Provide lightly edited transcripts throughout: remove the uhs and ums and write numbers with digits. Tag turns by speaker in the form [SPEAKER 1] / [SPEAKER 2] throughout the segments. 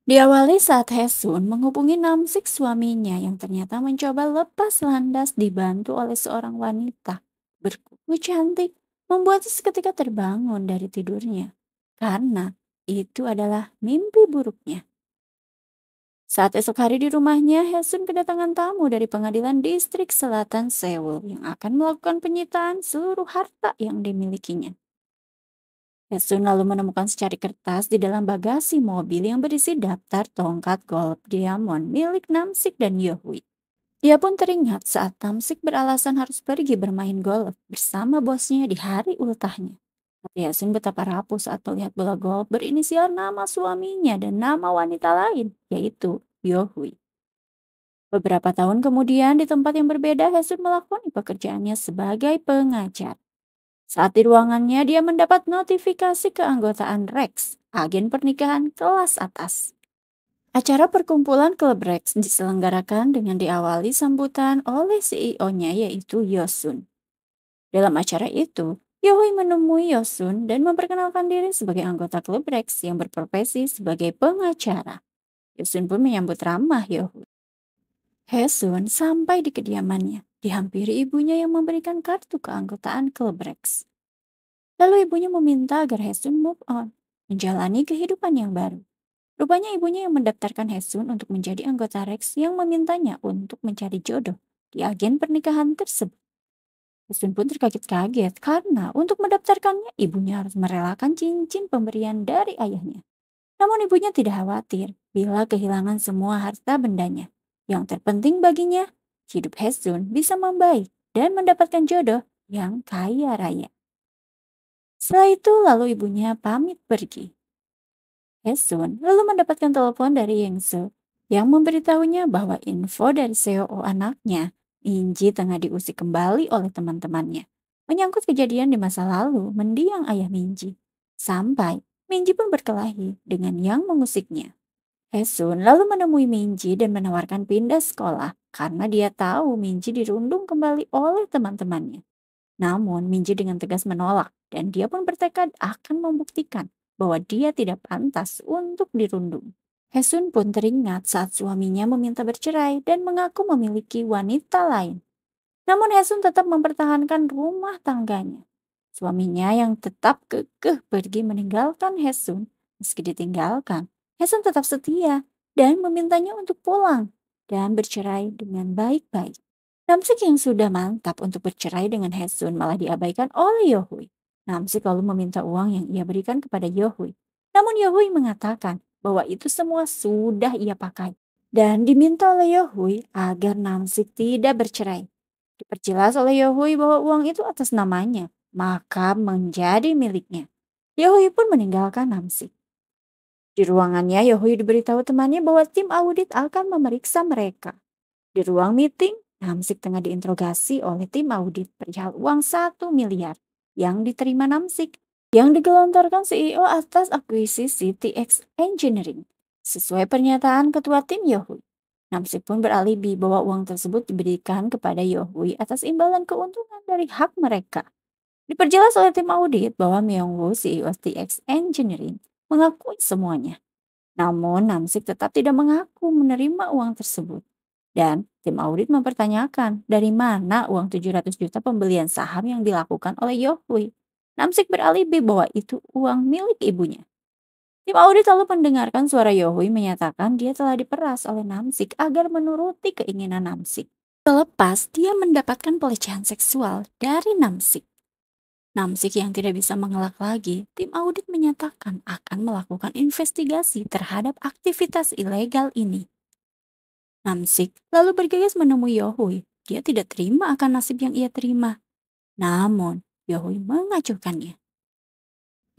[SPEAKER 1] Diawali saat Hesun menghubungi Namsik suaminya yang ternyata mencoba lepas landas dibantu oleh seorang wanita berkuku cantik membuatnya seketika terbangun dari tidurnya. Karena itu adalah mimpi buruknya. Saat esok hari di rumahnya, Hesun kedatangan tamu dari pengadilan distrik selatan Seoul yang akan melakukan penyitaan seluruh harta yang dimilikinya. Hesun lalu menemukan secari kertas di dalam bagasi mobil yang berisi daftar tongkat golf diamond milik Namsik dan Yohui. Dia pun teringat saat Namsik beralasan harus pergi bermain golf bersama bosnya di hari ultahnya. Hati Hesun betapa rapuh saat melihat bola golf berinisial nama suaminya dan nama wanita lain, yaitu Yohui. Beberapa tahun kemudian di tempat yang berbeda, Hesun melakoni pekerjaannya sebagai pengajar. Saat di ruangannya, dia mendapat notifikasi keanggotaan Rex, agen pernikahan kelas atas. Acara perkumpulan klub Rex diselenggarakan dengan diawali sambutan oleh CEO-nya yaitu Yosun. Dalam acara itu, Yohui menemui Yosun dan memperkenalkan diri sebagai anggota klub Rex yang berprofesi sebagai pengacara. Yosun pun menyambut ramah Yohui. Hesun sampai di kediamannya, dihampiri ibunya yang memberikan kartu keanggotaan klub Rex. Lalu ibunya meminta agar Hesun move on, menjalani kehidupan yang baru. Rupanya ibunya yang mendaftarkan Hesun untuk menjadi anggota Rex yang memintanya untuk mencari jodoh di agen pernikahan tersebut. Hesun pun terkaget-kaget karena untuk mendaftarkannya ibunya harus merelakan cincin pemberian dari ayahnya. Namun ibunya tidak khawatir bila kehilangan semua harta bendanya. Yang terpenting baginya, hidup Hesun bisa membaik dan mendapatkan jodoh yang kaya raya. Setelah itu lalu ibunya pamit pergi. Hesun lalu mendapatkan telepon dari Yengsu yang memberitahunya bahwa info dari CEO anaknya, Minji tengah diusik kembali oleh teman-temannya. Menyangkut kejadian di masa lalu mendiang ayah Minji. Sampai Minji pun berkelahi dengan yang mengusiknya. Hesun lalu menemui Minji dan menawarkan pindah sekolah karena dia tahu Minji dirundung kembali oleh teman-temannya. Namun Minji dengan tegas menolak dan dia pun bertekad akan membuktikan bahwa dia tidak pantas untuk dirundung. Hesun pun teringat saat suaminya meminta bercerai dan mengaku memiliki wanita lain. Namun Hesun tetap mempertahankan rumah tangganya. Suaminya yang tetap kekeh pergi meninggalkan Hesun. Meski ditinggalkan, Hesun tetap setia dan memintanya untuk pulang dan bercerai dengan baik-baik. Namsik yang sudah mantap untuk bercerai dengan Hesun malah diabaikan oleh Yohui. Namsik lalu meminta uang yang ia berikan kepada Yohui. Namun Yohui mengatakan bahwa itu semua sudah ia pakai. Dan diminta oleh Yohui agar Namsik tidak bercerai. Diperjelas oleh Yohui bahwa uang itu atas namanya, maka menjadi miliknya. Yohui pun meninggalkan Namsik. Di ruangannya, Yohui diberitahu temannya bahwa tim audit akan memeriksa mereka. Di ruang meeting, Namsik tengah diinterogasi oleh tim audit perihal uang 1 miliar yang diterima Namsik yang digelontorkan CEO atas akuisisi TX Engineering. Sesuai pernyataan ketua tim Yohui, Namsik pun beralibi bahwa uang tersebut diberikan kepada Yohui atas imbalan keuntungan dari hak mereka. Diperjelas oleh tim audit bahwa Myung-woo, CEO TX Engineering, mengakui semuanya. Namun Namsik tetap tidak mengaku menerima uang tersebut. Dan tim audit mempertanyakan dari mana uang 700 juta pembelian saham yang dilakukan oleh Yohui. Namsik beralibi bahwa itu uang milik ibunya. Tim audit lalu mendengarkan suara Yohui menyatakan dia telah diperas oleh Namsik agar menuruti keinginan Namsik. Selepas dia mendapatkan pelecehan seksual dari Namsik. Namsik yang tidak bisa mengelak lagi, tim audit menyatakan akan melakukan investigasi terhadap aktivitas ilegal ini. Namsik lalu bergegas menemui Yohui. Dia tidak terima akan nasib yang ia terima. Namun, Yohui mengacuhkannya.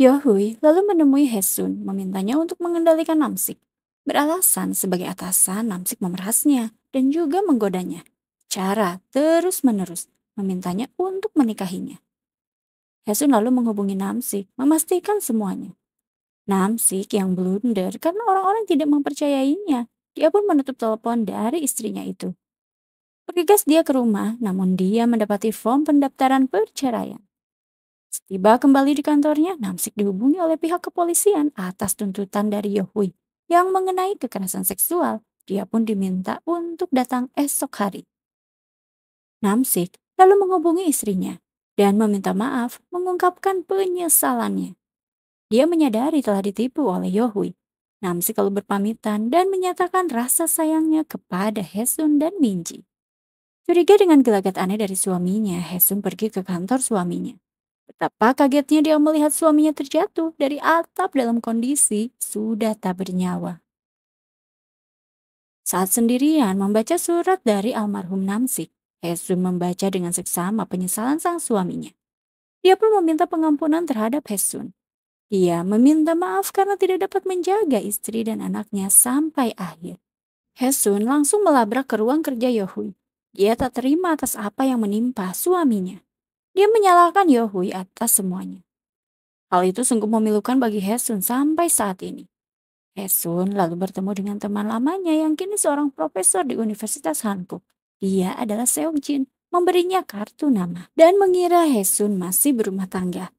[SPEAKER 1] Yohui lalu menemui Hesun, memintanya untuk mengendalikan Namsik. Beralasan sebagai atasan, Namsik memerasnya dan juga menggodanya. Cara terus-menerus memintanya untuk menikahinya. Hesun lalu menghubungi Namsik, memastikan semuanya. Namsik yang blunder karena orang-orang tidak mempercayainya. Dia pun menutup telepon dari istrinya itu. Bergegas dia ke rumah, namun dia mendapati form pendaftaran perceraian. Setiba kembali di kantornya, Namsik dihubungi oleh pihak kepolisian atas tuntutan dari Yohui. yang mengenai kekerasan seksual. Dia pun diminta untuk datang esok hari. Namsik lalu menghubungi istrinya dan meminta maaf mengungkapkan penyesalannya. Dia menyadari telah ditipu oleh Yohui. Namsik lalu berpamitan dan menyatakan rasa sayangnya kepada Hesun dan Minji. Curiga dengan gelagat aneh dari suaminya, Hesun pergi ke kantor suaminya. Betapa kagetnya dia melihat suaminya terjatuh dari atap dalam kondisi sudah tak bernyawa. Saat sendirian membaca surat dari almarhum Namsik, Hesun membaca dengan seksama penyesalan sang suaminya. Dia pun meminta pengampunan terhadap Hesun. Dia meminta maaf karena tidak dapat menjaga istri dan anaknya sampai akhir. Hesun langsung melabrak ke ruang kerja Yohui. Dia tak terima atas apa yang menimpa suaminya. Dia menyalahkan Yohui atas semuanya. Hal itu sungguh memilukan bagi Hesun sampai saat ini. Hesun lalu bertemu dengan teman lamanya yang kini seorang profesor di Universitas Hankook. Dia adalah Seokjin, memberinya kartu nama dan mengira Hesun masih berumah tangga.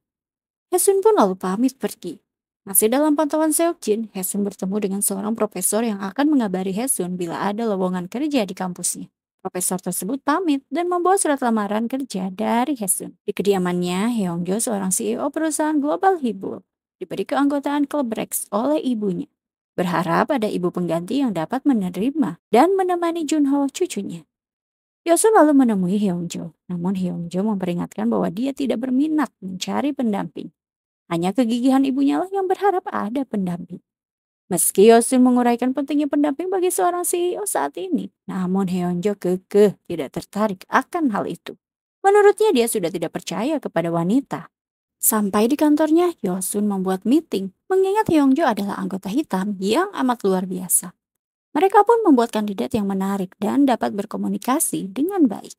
[SPEAKER 1] Hesun pun lalu pamit pergi. Masih dalam pantauan Seokjin, Hesun bertemu dengan seorang profesor yang akan mengabari Hesun bila ada lowongan kerja di kampusnya. Profesor tersebut pamit dan membawa surat lamaran kerja dari Hesun. Di kediamannya, Heongjo, seorang CEO perusahaan global Hibul, diberi keanggotaan klub Rex oleh ibunya. Berharap ada ibu pengganti yang dapat menerima dan menemani Junho, cucunya. Yosun lalu menemui Heongjo, namun Heongjo memperingatkan bahwa dia tidak berminat mencari pendamping. Hanya kegigihan ibunya lah yang berharap ada pendamping. Meski Yosun menguraikan pentingnya pendamping bagi seorang CEO saat ini, namun Heonjo kekeh tidak tertarik akan hal itu. Menurutnya dia sudah tidak percaya kepada wanita. Sampai di kantornya, Yosun membuat meeting, mengingat Heongjo adalah anggota hitam yang amat luar biasa. Mereka pun membuat kandidat yang menarik dan dapat berkomunikasi dengan baik.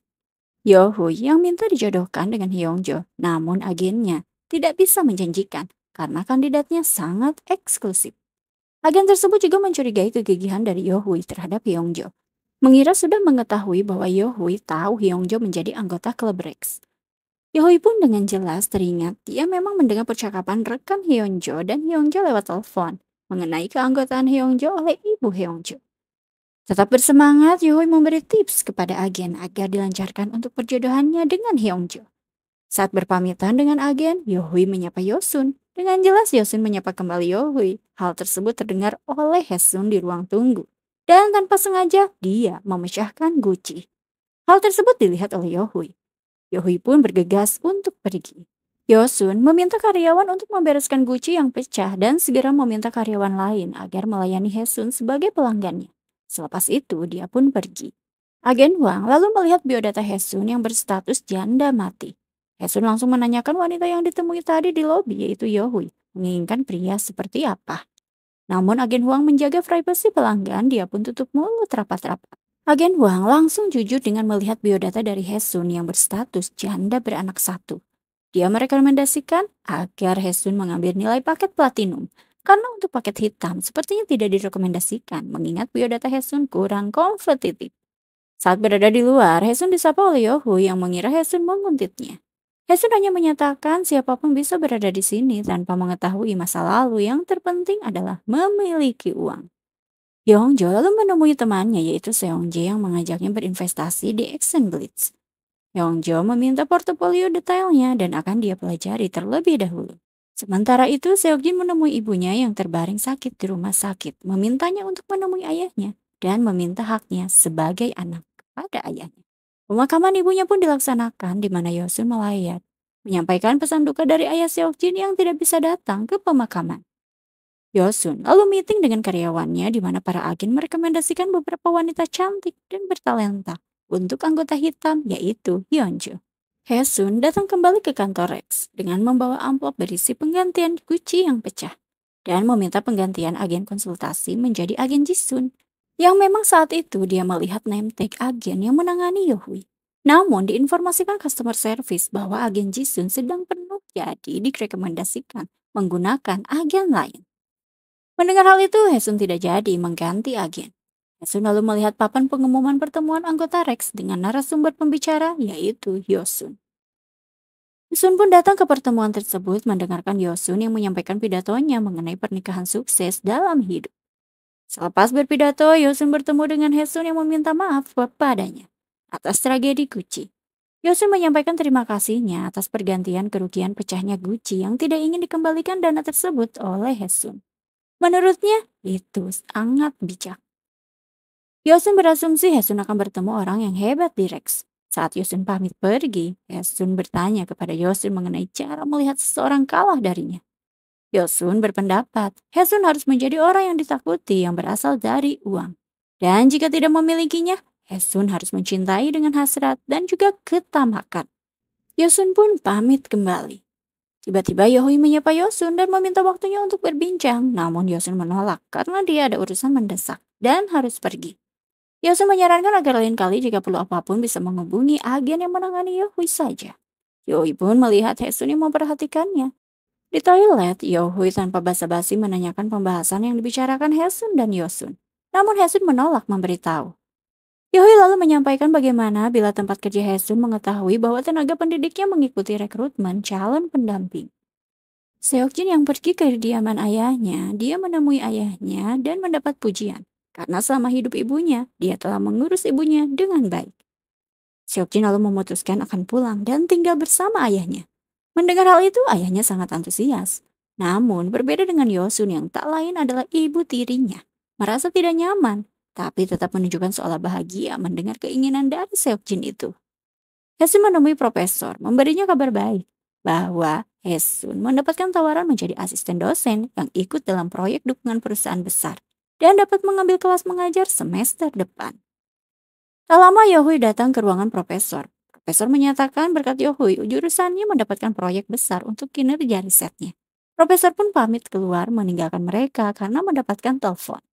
[SPEAKER 1] Yohui yang minta dijodohkan dengan Heongjo, namun agennya tidak bisa menjanjikan karena kandidatnya sangat eksklusif. Agen tersebut juga mencurigai kegigihan dari Yohui terhadap Heongjo. Mengira sudah mengetahui bahwa Yohui tahu Heongjo menjadi anggota klub Rex. Yohui pun dengan jelas teringat dia memang mendengar percakapan rekan Heongjo dan Heongjo lewat telepon mengenai keanggotaan Heongjo oleh ibu Heongjo. Tetap bersemangat, Yohui memberi tips kepada agen agar dilancarkan untuk perjodohannya dengan Heongjo. Saat berpamitan dengan agen, Yohui menyapa Yosun. Dengan jelas Yosun menyapa kembali Yohui. Hal tersebut terdengar oleh Hesun di ruang tunggu. Dan tanpa sengaja, dia memecahkan guci. Hal tersebut dilihat oleh Yohui. Yohui pun bergegas untuk pergi. Yosun meminta karyawan untuk membereskan guci yang pecah dan segera meminta karyawan lain agar melayani Hesun sebagai pelanggannya. Selepas itu, dia pun pergi. Agen Wang lalu melihat biodata Hesun yang berstatus janda mati. Hesun langsung menanyakan wanita yang ditemui tadi di lobi, yaitu Yohui, menginginkan pria seperti apa. Namun agen Huang menjaga privasi pelanggan, dia pun tutup mulut rapat-rapat. Agen Huang langsung jujur dengan melihat biodata dari Hesun yang berstatus janda beranak satu. Dia merekomendasikan agar Hesun mengambil nilai paket platinum, karena untuk paket hitam sepertinya tidak direkomendasikan mengingat biodata Hesun kurang kompetitif. Saat berada di luar, Hesun disapa oleh Yohu yang mengira Hesun menguntitnya. Hesun hanya menyatakan siapapun bisa berada di sini tanpa mengetahui masa lalu, yang terpenting adalah memiliki uang. Yongjo lalu menemui temannya yaitu Seongjae yang mengajaknya berinvestasi di Exxon Blitz. Yongjo meminta portofolio detailnya dan akan dia pelajari terlebih dahulu. Sementara itu, Seokjin menemui ibunya yang terbaring sakit di rumah sakit, memintanya untuk menemui ayahnya dan meminta haknya sebagai anak kepada ayahnya. Pemakaman ibunya pun dilaksanakan di mana Yosun melayat, menyampaikan pesan duka dari ayah Seokjin yang tidak bisa datang ke pemakaman. Yosun lalu meeting dengan karyawannya di mana para agen merekomendasikan beberapa wanita cantik dan bertalenta untuk anggota hitam yaitu Hyunju. Hesun datang kembali ke kantor Rex dengan membawa amplop berisi penggantian Gucci yang pecah dan meminta penggantian agen konsultasi menjadi agen Jisun, yang memang saat itu dia melihat name tag agen yang menangani Yohui. Namun diinformasikan customer service bahwa agen Jisun sedang penuh, jadi direkomendasikan menggunakan agen lain. Mendengar hal itu, Hesun tidak jadi mengganti agen. Hesun lalu melihat papan pengumuman pertemuan anggota Rex dengan narasumber pembicara yaitu Yosun. Yosun pun datang ke pertemuan tersebut mendengarkan Yosun yang menyampaikan pidatonya mengenai pernikahan sukses dalam hidup. Selepas berpidato, Yosun bertemu dengan Hesun yang meminta maaf kepadanya atas tragedi Gucci. Yosun menyampaikan terima kasihnya atas pergantian kerugian pecahnya Gucci yang tidak ingin dikembalikan dana tersebut oleh Hesun. Menurutnya, itu sangat bijak. Yosun berasumsi Hesun akan bertemu orang yang hebat di Rex. Saat Yosun pamit pergi, Hesun bertanya kepada Yosun mengenai cara melihat seseorang kalah darinya. Yosun berpendapat, Hesun harus menjadi orang yang ditakuti yang berasal dari uang. Dan jika tidak memilikinya, Hesun harus mencintai dengan hasrat dan juga ketamakan. Yosun pun pamit kembali. Tiba-tiba Yohui menyapa Yosun dan meminta waktunya untuk berbincang. Namun Yosun menolak karena dia ada urusan mendesak dan harus pergi. Yosun menyarankan agar lain kali jika perlu apapun bisa menghubungi agen yang menangani Yohui saja. Yohui pun melihat Hesun yang memperhatikannya. Di toilet, Yohui tanpa basa-basi menanyakan pembahasan yang dibicarakan Hesun dan Yosun. Namun Hesun menolak memberitahu. Yohui lalu menyampaikan bagaimana bila tempat kerja Hesun mengetahui bahwa tenaga pendidiknya mengikuti rekrutmen calon pendamping. Seokjin yang pergi ke kediaman ayahnya, dia menemui ayahnya dan mendapat pujian. Karena selama hidup ibunya, dia telah mengurus ibunya dengan baik. Seokjin lalu memutuskan akan pulang dan tinggal bersama ayahnya. Mendengar hal itu, ayahnya sangat antusias. Namun, berbeda dengan Yosun yang tak lain adalah ibu tirinya. Merasa tidak nyaman, tapi tetap menunjukkan seolah bahagia mendengar keinginan dari Seokjin itu. Hesun menemui profesor, memberinya kabar baik bahwa Hesun mendapatkan tawaran menjadi asisten dosen yang ikut dalam proyek dukungan perusahaan besar dan dapat mengambil kelas mengajar semester depan. Tak lama Yohui datang ke ruangan profesor. Profesor menyatakan berkat Yohui, jurusannya mendapatkan proyek besar untuk kinerja risetnya. Profesor pun pamit keluar meninggalkan mereka karena mendapatkan telepon.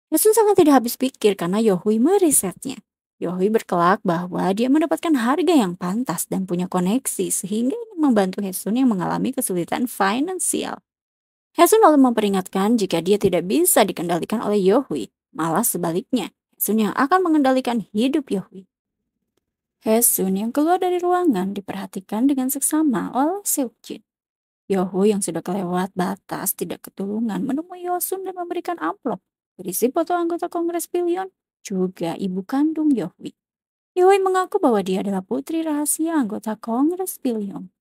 [SPEAKER 1] Yasun sangat tidak habis pikir karena Yohui merisetnya. Yohui berkelak bahwa dia mendapatkan harga yang pantas dan punya koneksi sehingga ingin membantu Hesun yang mengalami kesulitan finansial. Hesun lalu memperingatkan jika dia tidak bisa dikendalikan oleh Yohui, malah sebaliknya, Hesun yang akan mengendalikan hidup Yohui. Hesun yang keluar dari ruangan diperhatikan dengan seksama oleh Seokjin. Yohui yang sudah kelewat batas tidak ketulungan menemui Yosun dan memberikan amplop berisi foto anggota Kongres Billion, juga ibu kandung Yohui. Yohui mengaku bahwa dia adalah putri rahasia anggota Kongres Billion.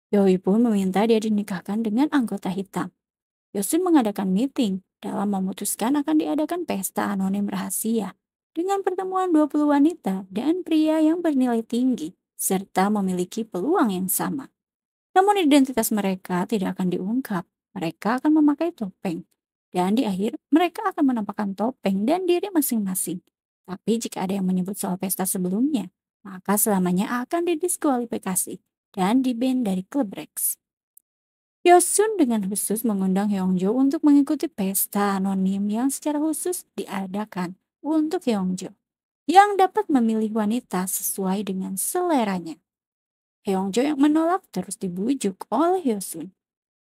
[SPEAKER 1] Yohui pun meminta dia dinikahkan dengan anggota hitam. Yosun mengadakan meeting dalam memutuskan akan diadakan pesta anonim rahasia dengan pertemuan 20 wanita dan pria yang bernilai tinggi serta memiliki peluang yang sama. Namun identitas mereka tidak akan diungkap. Mereka akan memakai topeng. Dan di akhir mereka akan menampakkan topeng dan diri masing-masing. Tapi jika ada yang menyebut soal pesta sebelumnya, maka selamanya akan didiskualifikasi dan di-ban dari klub Rex. Yosun dengan khusus mengundang Hyungjo untuk mengikuti pesta anonim yang secara khusus diadakan untuk Hyungjo, yang dapat memilih wanita sesuai dengan seleranya. Hyungjo yang menolak terus dibujuk oleh Yosun.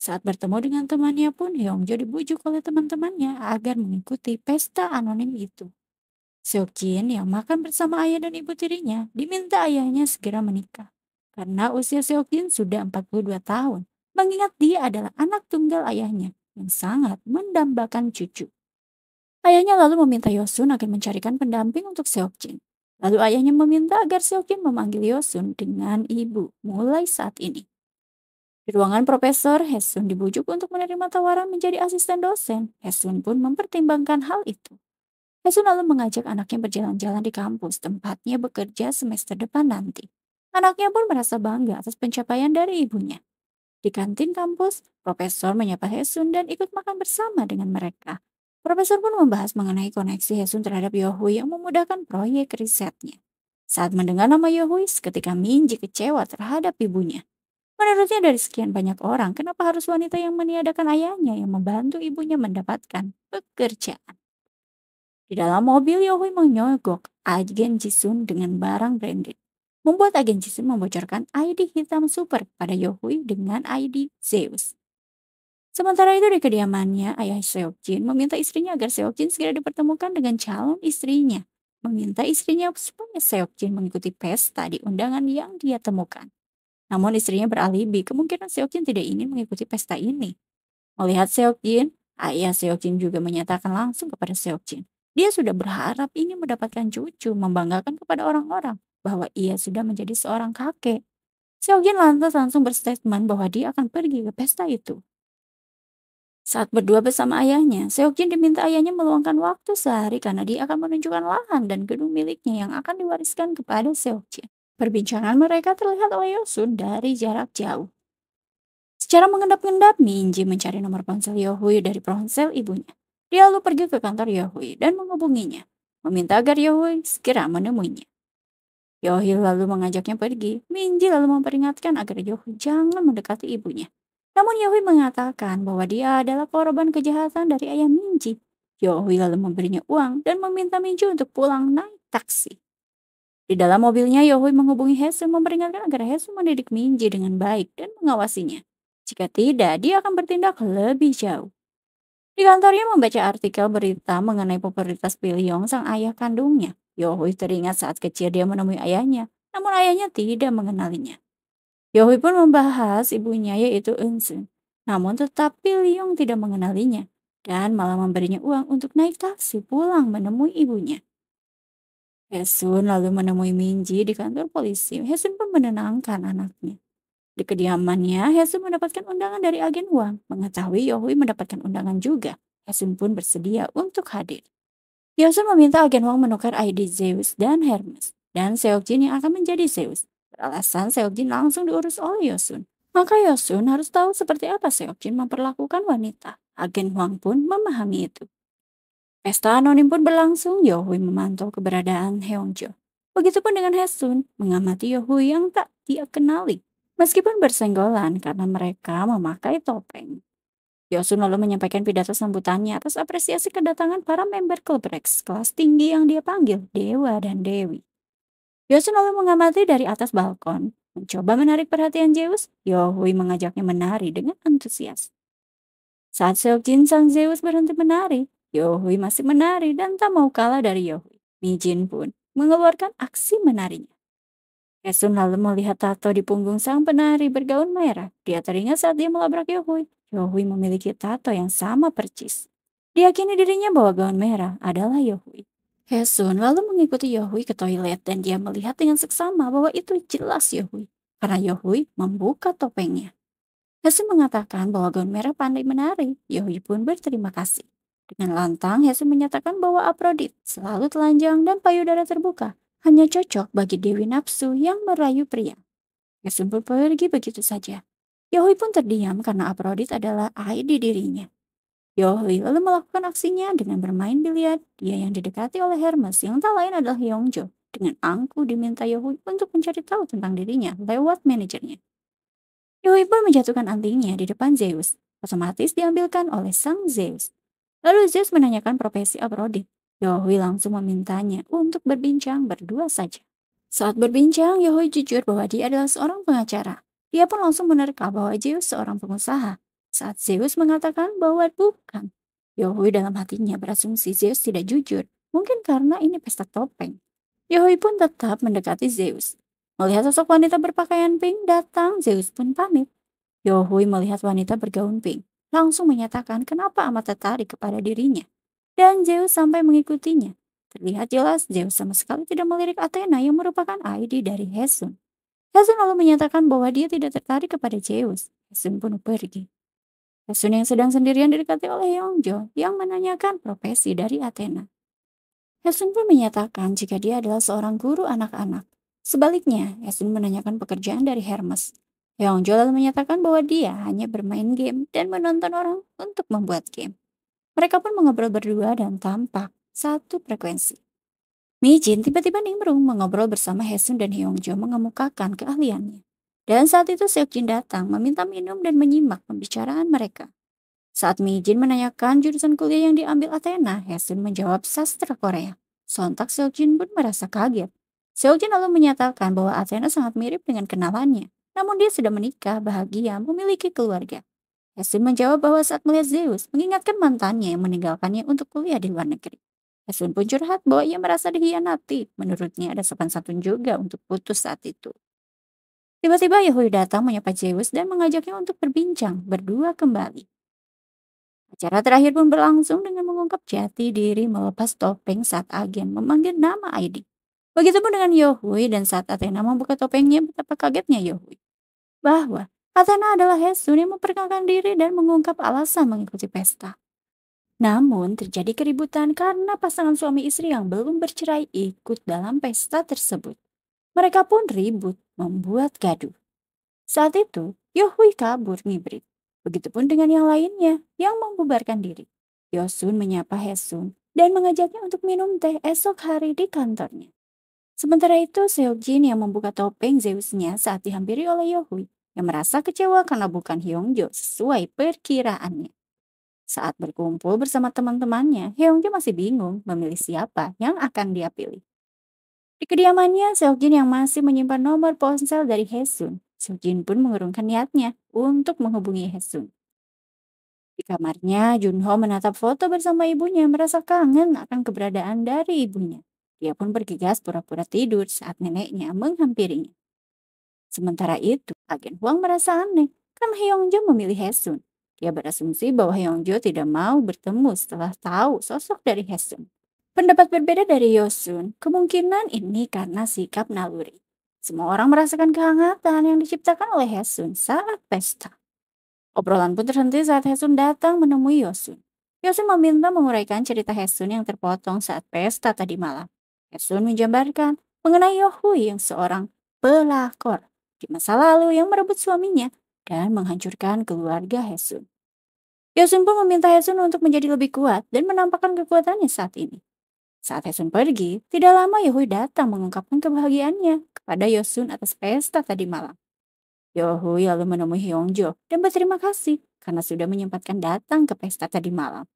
[SPEAKER 1] Saat bertemu dengan temannya pun Hyungjo dibujuk oleh teman-temannya agar mengikuti pesta anonim itu. Seokjin yang makan bersama ayah dan ibu tirinya diminta ayahnya segera menikah. Karena usia Seokjin sudah 42 tahun, mengingat dia adalah anak tunggal ayahnya yang sangat mendambakan cucu. Ayahnya lalu meminta Yosun agar mencarikan pendamping untuk Seokjin. Lalu ayahnya meminta agar Seokjin memanggil Yosun dengan ibu mulai saat ini. Di ruangan Profesor, Hesun dibujuk untuk menerima tawaran menjadi asisten dosen. Hesun pun mempertimbangkan hal itu. Hesun lalu mengajak anaknya berjalan-jalan di kampus tempatnya bekerja semester depan nanti. Anaknya pun merasa bangga atas pencapaian dari ibunya. Di kantin kampus, Profesor menyapa Hesun dan ikut makan bersama dengan mereka. Profesor pun membahas mengenai koneksi Hesun terhadap Yohui yang memudahkan proyek risetnya. Saat mendengar nama Yohui, seketika Minji kecewa terhadap ibunya. Menurutnya dari sekian banyak orang, kenapa harus wanita yang meniadakan ayahnya yang membantu ibunya mendapatkan pekerjaan? Di dalam mobil, Yohui menyogok agen Jisun dengan barang branded. Membuat agen Jisun membocorkan ID hitam super pada Yohui dengan ID Zeus. Sementara itu di kediamannya, ayah Seokjin meminta istrinya agar Seokjin segera dipertemukan dengan calon istrinya. Meminta istrinya supaya Seokjin mengikuti pesta di undangan yang dia temukan. Namun istrinya beralibi kemungkinan Seokjin tidak ingin mengikuti pesta ini. Melihat Seokjin, Ayah Seokjin juga menyatakan langsung kepada Seokjin. Dia sudah berharap ingin mendapatkan cucu, membanggakan kepada orang-orang bahwa ia sudah menjadi seorang kakek. Seokjin lantas langsung berstatement bahwa dia akan pergi ke pesta itu. Saat berdua bersama ayahnya, Seokjin diminta ayahnya meluangkan waktu sehari karena dia akan menunjukkan lahan dan gedung miliknya yang akan diwariskan kepada Seokjin. Perbincangan mereka terlihat oleh Yosun dari jarak jauh. Secara mengendap-endap, Minji mencari nomor ponsel Yohui dari ponsel ibunya. Dia lalu pergi ke kantor Yohui dan menghubunginya, meminta agar Yohui segera menemuinya. Yohui lalu mengajaknya pergi. Minji lalu memperingatkan agar Yohui jangan mendekati ibunya. Namun Yohui mengatakan bahwa dia adalah korban kejahatan dari ayah Minji. Yohui lalu memberinya uang dan meminta Minji untuk pulang naik taksi. Di dalam mobilnya, Yohui menghubungi Hesu memperingatkan agar Hesu mendidik Minji dengan baik dan mengawasinya. Jika tidak, dia akan bertindak lebih jauh. Di kantornya membaca artikel berita mengenai popularitas Piliong sang ayah kandungnya. Yohui teringat saat kecil dia menemui ayahnya, namun ayahnya tidak mengenalinya. Yohui pun membahas ibunya yaitu Eunsun. Namun tetap Piliong tidak mengenalinya dan malah memberinya uang untuk naik taksi pulang menemui ibunya. Hesun lalu menemui Minji di kantor polisi. Hesun pun menenangkan anaknya. Di kediamannya, Hesun mendapatkan undangan dari agen uang. Mengetahui Yohui mendapatkan undangan juga, Hesun pun bersedia untuk hadir. Yosun meminta agen uang menukar ID Zeus dan Hermes, dan Seokjin yang akan menjadi Zeus. Beralasan Seokjin langsung diurus oleh Yosun. Maka Yosun harus tahu seperti apa Seokjin memperlakukan wanita. Agen Huang pun memahami itu. Pesta anonim pun berlangsung, Yohui memantau keberadaan Heongjo. Begitupun dengan Hesun, mengamati Yohui yang tak dia kenali. Meskipun bersenggolan karena mereka memakai topeng. Yosun lalu menyampaikan pidato sambutannya atas apresiasi kedatangan para member klub Rex kelas tinggi yang dia panggil Dewa dan Dewi. Yosun lalu mengamati dari atas balkon. Mencoba menarik perhatian Zeus, Yohui mengajaknya menari dengan antusias. Saat Seokjin sang Zeus berhenti menari, Yohui masih menari dan tak mau kalah dari Yohui. Mijin pun mengeluarkan aksi menarinya. Esun lalu melihat tato di punggung sang penari bergaun merah. Dia teringat saat dia melabrak Yohui. Yohui memiliki tato yang sama percis. Diyakini dirinya bahwa gaun merah adalah Yohui. Hesun lalu mengikuti Yohui ke toilet dan dia melihat dengan seksama bahwa itu jelas Yohui. Karena Yohui membuka topengnya. Hesun mengatakan bahwa gaun merah pandai menari. Yohui pun berterima kasih. Dengan lantang, Hesun menyatakan bahwa Aphrodite selalu telanjang dan payudara terbuka hanya cocok bagi Dewi Nafsu yang merayu pria. Hesun pun pergi begitu saja. Yohui pun terdiam karena Aphrodite adalah air di dirinya. Yohui lalu melakukan aksinya dengan bermain biliar. Dia yang didekati oleh Hermes yang tak lain adalah Yeongjo. Dengan angkuh diminta Yohui untuk mencari tahu tentang dirinya lewat manajernya. Yohui pun menjatuhkan antingnya di depan Zeus. Otomatis diambilkan oleh sang Zeus. Lalu Zeus menanyakan profesi Aphrodite. Yohui langsung memintanya untuk berbincang berdua saja. Saat berbincang, Yohui jujur bahwa dia adalah seorang pengacara. Dia pun langsung menerka bahwa Zeus seorang pengusaha. Saat Zeus mengatakan bahwa bukan, Yohui dalam hatinya berasumsi Zeus tidak jujur. Mungkin karena ini pesta topeng. Yohui pun tetap mendekati Zeus. Melihat sosok wanita berpakaian pink datang, Zeus pun pamit. Yohui melihat wanita bergaun pink, langsung menyatakan kenapa amat tertarik kepada dirinya. Dan Zeus sampai mengikutinya. Terlihat jelas Zeus sama sekali tidak melirik Athena yang merupakan ID dari Hesun. Hesun lalu menyatakan bahwa dia tidak tertarik kepada Zeus. Hesun pun pergi. Hesun yang sedang sendirian didekati oleh Yeongjo yang menanyakan profesi dari Athena. Hesun pun menyatakan jika dia adalah seorang guru anak-anak. Sebaliknya, Hesun menanyakan pekerjaan dari Hermes. Yeongjo lalu menyatakan bahwa dia hanya bermain game dan menonton orang untuk membuat game. Mereka pun mengobrol berdua dan tampak satu frekuensi. Mijin tiba-tiba nimbrung mengobrol bersama Hesun dan Yeongjo mengemukakan keahliannya. Dan saat itu Seokjin datang meminta minum dan menyimak pembicaraan mereka. Saat Mijin menanyakan jurusan kuliah yang diambil Athena, Hesun menjawab sastra Korea. Sontak Seokjin pun merasa kaget. Seokjin lalu menyatakan bahwa Athena sangat mirip dengan kenalannya. Namun dia sudah menikah, bahagia, memiliki keluarga. Hesun menjawab bahwa saat melihat Zeus, mengingatkan mantannya yang meninggalkannya untuk kuliah di luar negeri. Hesun pun curhat bahwa ia merasa dikhianati. Menurutnya ada sopan santun juga untuk putus saat itu. Tiba-tiba Yahweh datang menyapa Zeus dan mengajaknya untuk berbincang berdua kembali. Acara terakhir pun berlangsung dengan mengungkap jati diri melepas topeng saat agen memanggil nama Aidi. Begitupun dengan Yohui dan saat Athena membuka topengnya betapa kagetnya Yohui. Bahwa Athena adalah Hesun yang memperkenalkan diri dan mengungkap alasan mengikuti pesta. Namun terjadi keributan karena pasangan suami istri yang belum bercerai ikut dalam pesta tersebut. Mereka pun ribut, membuat gaduh. Saat itu, Yohui kabur ngibrit. Begitupun dengan yang lainnya yang membubarkan diri. Yosun menyapa Hesun dan mengajaknya untuk minum teh esok hari di kantornya. Sementara itu, Seokjin yang membuka topeng Zeusnya saat dihampiri oleh Yohui yang merasa kecewa karena bukan Hyungjo sesuai perkiraannya. Saat berkumpul bersama teman-temannya, Hyungjo masih bingung memilih siapa yang akan dia pilih. Di kediamannya, Seokjin yang masih menyimpan nomor ponsel dari Hesun. Seokjin pun mengurungkan niatnya untuk menghubungi Hesun. Di kamarnya, Junho menatap foto bersama ibunya merasa kangen akan keberadaan dari ibunya. Dia pun bergegas pura-pura tidur saat neneknya menghampirinya. Sementara itu, agen Huang merasa aneh karena Hyungjo memilih Hesun. Dia berasumsi bahwa Hyungjo tidak mau bertemu setelah tahu sosok dari Hesun. Pendapat berbeda dari Yosun, kemungkinan ini karena sikap naluri. Semua orang merasakan kehangatan yang diciptakan oleh Hesun saat pesta. Obrolan pun terhenti saat Hesun datang menemui Yosun. Yosun meminta menguraikan cerita Hesun yang terpotong saat pesta tadi malam. Hesun menjabarkan mengenai Yohui yang seorang pelakor di masa lalu yang merebut suaminya dan menghancurkan keluarga Hesun. Yosun pun meminta Hesun untuk menjadi lebih kuat dan menampakkan kekuatannya saat ini. Saat Hesun pergi, tidak lama Yohui datang mengungkapkan kebahagiaannya kepada Yosun atas pesta tadi malam. Yohui lalu menemui Hyungjo dan berterima kasih karena sudah menyempatkan datang ke pesta tadi malam.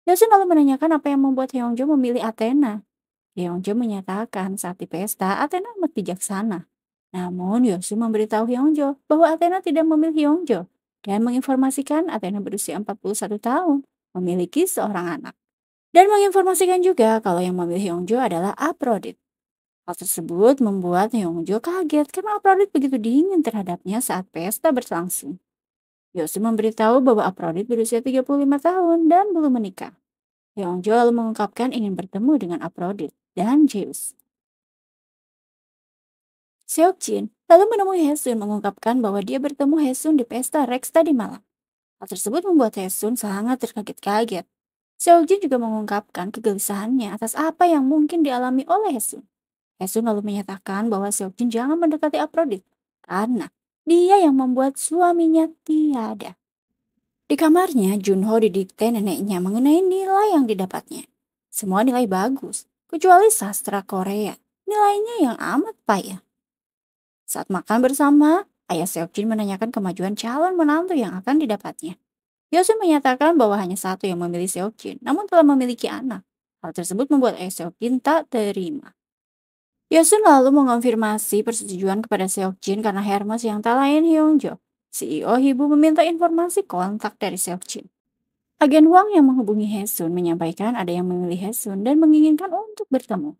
[SPEAKER 1] Yosun lalu menanyakan apa yang membuat Hyungjo memilih Athena. Hyungjo menyatakan saat di pesta Athena amat bijaksana. Namun Yosun memberitahu Hyungjo bahwa Athena tidak memilih Hyungjo dan menginformasikan Athena berusia 41 tahun, memiliki seorang anak. Dan menginformasikan juga kalau yang memilih Hyungjo adalah Aphrodite. Hal tersebut membuat Hyungjo kaget karena Aphrodite begitu dingin terhadapnya saat pesta berlangsung. Yosu memberitahu bahwa Aphrodite berusia 35 tahun dan belum menikah. Hyungjo lalu mengungkapkan ingin bertemu dengan Aphrodite dan Zeus. Seokjin lalu menemui Haesun mengungkapkan bahwa dia bertemu Haesun di pesta Rex tadi malam. Hal tersebut membuat Haesun sangat terkaget-kaget. Seokjin juga mengungkapkan kegelisahannya atas apa yang mungkin dialami oleh Haesun. Haesun lalu menyatakan bahwa Seokjin jangan mendekati Aphrodite karena dia yang membuat suaminya tiada. Di kamarnya, Junho didikte neneknya mengenai nilai yang didapatnya. Semua nilai bagus, kecuali sastra Korea. Nilainya yang amat payah. Saat makan bersama, ayah Seokjin menanyakan kemajuan calon menantu yang akan didapatnya. Yosun menyatakan bahwa hanya satu yang memilih Seokjin, namun telah memiliki anak. Hal tersebut membuat ayah Seokjin tak terima. Yosun lalu mengonfirmasi persetujuan kepada Seokjin karena Hermes yang tak lain Hyungjo. CEO Hibu meminta informasi kontak dari Seokjin. Agen Wang yang menghubungi Haesun menyampaikan ada yang memilih Haesun dan menginginkan untuk bertemu.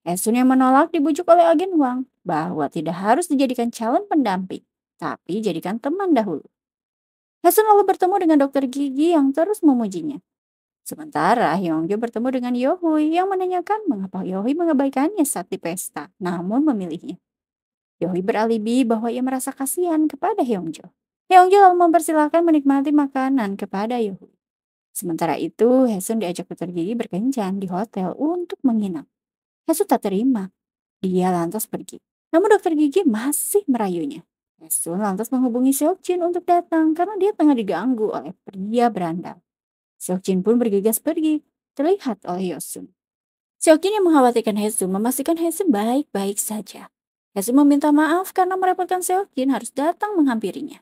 [SPEAKER 1] Haesun yang menolak dibujuk oleh agen Wang bahwa tidak harus dijadikan calon pendamping, tapi jadikan teman dahulu. Haesun lalu bertemu dengan dokter gigi yang terus memujinya. Sementara Hyungjo bertemu dengan Yohui yang menanyakan mengapa Yohui mengabaikannya saat di pesta, namun memilihnya. Yohui beralibi bahwa ia merasa kasihan kepada Hyungjo. Hyungjo lalu mempersilahkan menikmati makanan kepada Yohui. Sementara itu, Haesun diajak dokter gigi berkencan di hotel untuk menginap. Haesun tak terima. Dia lantas pergi. Namun dokter gigi masih merayunya. Haesun lantas menghubungi Seokjin untuk datang karena dia tengah diganggu oleh pria berandal. Seokjin pun bergegas pergi, terlihat oleh Yosun. Seokjin yang mengkhawatirkan Haesun memastikan Haesun baik-baik saja. Haesun meminta maaf karena merepotkan Seokjin harus datang menghampirinya.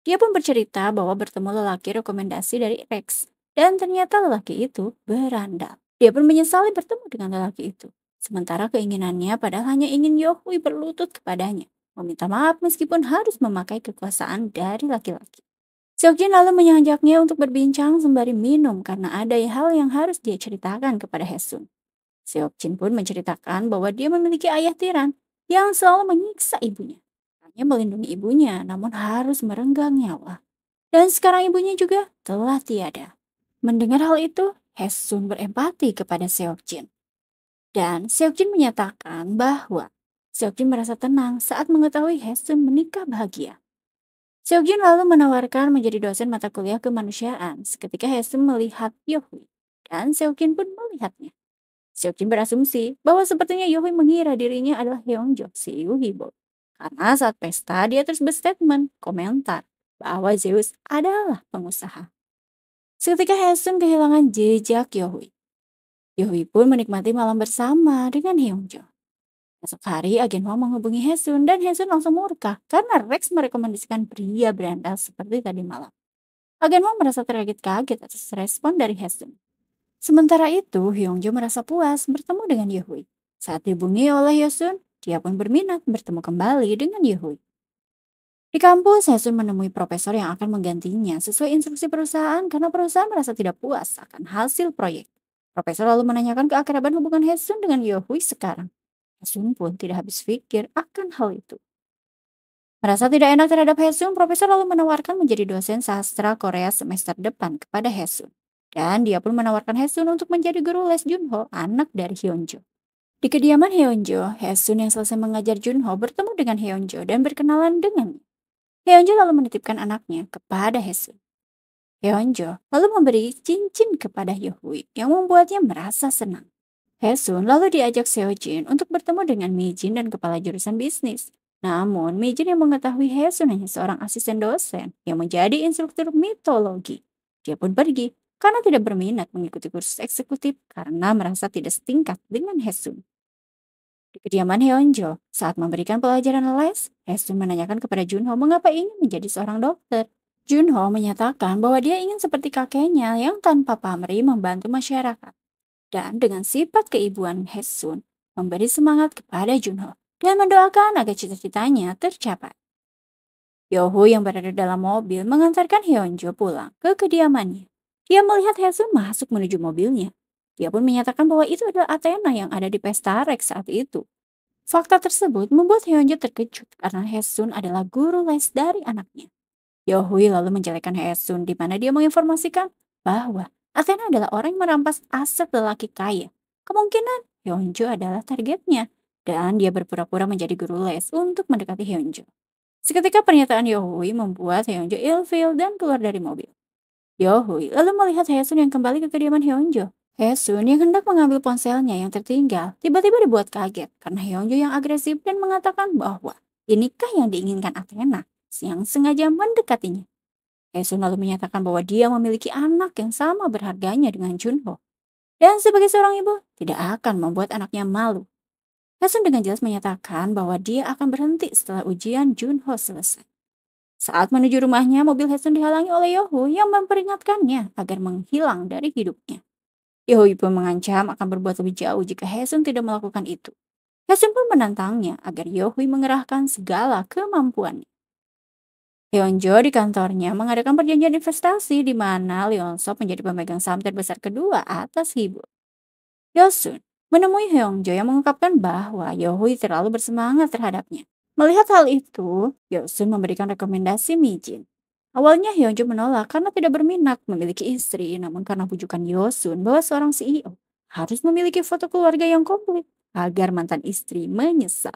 [SPEAKER 1] Dia pun bercerita bahwa bertemu lelaki rekomendasi dari Rex dan ternyata lelaki itu berandal. Dia pun menyesali bertemu dengan lelaki itu. Sementara keinginannya padahal hanya ingin Yohui berlutut kepadanya. Meminta maaf meskipun harus memakai kekuasaan dari laki-laki. Seokjin lalu mengajaknya untuk berbincang sembari minum karena ada hal yang harus dia ceritakan kepada Haesun. Seokjin pun menceritakan bahwa dia memiliki ayah tiran yang selalu menyiksa ibunya. Hanya melindungi ibunya namun harus merenggang nyawa. Dan sekarang ibunya juga telah tiada. Mendengar hal itu, Hesun berempati kepada Seokjin. Dan Seokjin menyatakan bahwa Seokjin merasa tenang saat mengetahui Hesun menikah bahagia. Seokjin lalu menawarkan menjadi dosen mata kuliah kemanusiaan seketika Hesun melihat Yohui. Dan Seokjin pun melihatnya. Seokjin berasumsi bahwa sepertinya Yohui mengira dirinya adalah Heongjo, si Yuhibo. Karena saat pesta dia terus berstatement, komentar, bahwa Zeus adalah pengusaha. Seketika Hesun kehilangan jejak Yohui. Yohui pun menikmati malam bersama dengan Heongjo. Esok hari, agen Hwang menghubungi Hesun dan Hesun langsung murka karena Rex merekomendasikan pria berandal seperti tadi malam. Agen Hwang merasa terkaget-kaget atas respon dari Hesun. Sementara itu, Hyungjo merasa puas bertemu dengan Yehui. Saat dihubungi oleh Yesun, dia pun berminat bertemu kembali dengan Yehui. Di kampus, Yesun menemui profesor yang akan menggantinya sesuai instruksi perusahaan karena perusahaan merasa tidak puas akan hasil proyek. Profesor lalu menanyakan keakraban hubungan Yesun dengan Yehui sekarang. Yesun pun tidak habis pikir akan hal itu. Merasa tidak enak terhadap Hesun, Profesor lalu menawarkan menjadi dosen sastra Korea semester depan kepada Hesun. Dan dia pun menawarkan Hesun untuk menjadi guru les Junho, anak dari Hyunjo. Di kediaman Hyunjo, Hesun yang selesai mengajar Junho bertemu dengan Hyunjo dan berkenalan dengannya. Hyunjo lalu menitipkan anaknya kepada Hesun. Hyunjo lalu memberi cincin kepada Yehui yang membuatnya merasa senang. Hesun lalu diajak Seojin untuk bertemu dengan Mijin dan kepala jurusan bisnis. Namun, Mijin yang mengetahui Hesun hanya seorang asisten dosen yang menjadi instruktur mitologi. Dia pun pergi karena tidak berminat mengikuti kursus eksekutif karena merasa tidak setingkat dengan Hesun. Di kediaman Hyunjo, saat memberikan pelajaran les, Hesun menanyakan kepada Junho mengapa ingin menjadi seorang dokter. Junho menyatakan bahwa dia ingin seperti kakeknya yang tanpa pamrih membantu masyarakat. Dan dengan sifat keibuan Hesun, memberi semangat kepada Junho dan mendoakan agar cita-citanya tercapai. Yoho yang berada dalam mobil mengantarkan Hyunjo pulang ke kediamannya. Dia melihat Hesun masuk menuju mobilnya. Dia pun menyatakan bahwa itu adalah Athena yang ada di pesta Rex saat itu. Fakta tersebut membuat Hyunjo terkejut karena Hesun adalah guru les dari anaknya. Yohui lalu menjelekkan Hesun di mana dia menginformasikan bahwa Athena adalah orang yang merampas aset lelaki kaya. Kemungkinan Hyunjo adalah targetnya dan dia berpura-pura menjadi guru les untuk mendekati Hyunjo. Seketika pernyataan Yohui membuat Hyunjo ilfeel dan keluar dari mobil. Yohui lalu melihat Hesun yang kembali ke kediaman Hyunjo. Hesun yang hendak mengambil ponselnya yang tertinggal tiba-tiba dibuat kaget karena Hyunjo yang agresif dan mengatakan bahwa inikah yang diinginkan Athena yang sengaja mendekatinya. Hesun lalu menyatakan bahwa dia memiliki anak yang sama berharganya dengan Junho. Dan sebagai seorang ibu, tidak akan membuat anaknya malu. Hesun dengan jelas menyatakan bahwa dia akan berhenti setelah ujian Junho selesai. Saat menuju rumahnya, mobil Hesun dihalangi oleh Yoho yang memperingatkannya agar menghilang dari hidupnya. Yoho pun mengancam akan berbuat lebih jauh jika Hesun tidak melakukan itu. Hesun pun menantangnya agar Yoho mengerahkan segala kemampuannya. Hyunjo di kantornya mengadakan perjanjian investasi di mana Leonsop menjadi pemegang saham terbesar kedua atas Hibu. Yosun menemui Hyunjo yang mengungkapkan bahwa Yohui terlalu bersemangat terhadapnya. Melihat hal itu, Yosun memberikan rekomendasi Mijin. Awalnya Hyunjo menolak karena tidak berminat memiliki istri, namun karena bujukan Yosun bahwa seorang CEO harus memiliki foto keluarga yang komplit agar mantan istri menyesal.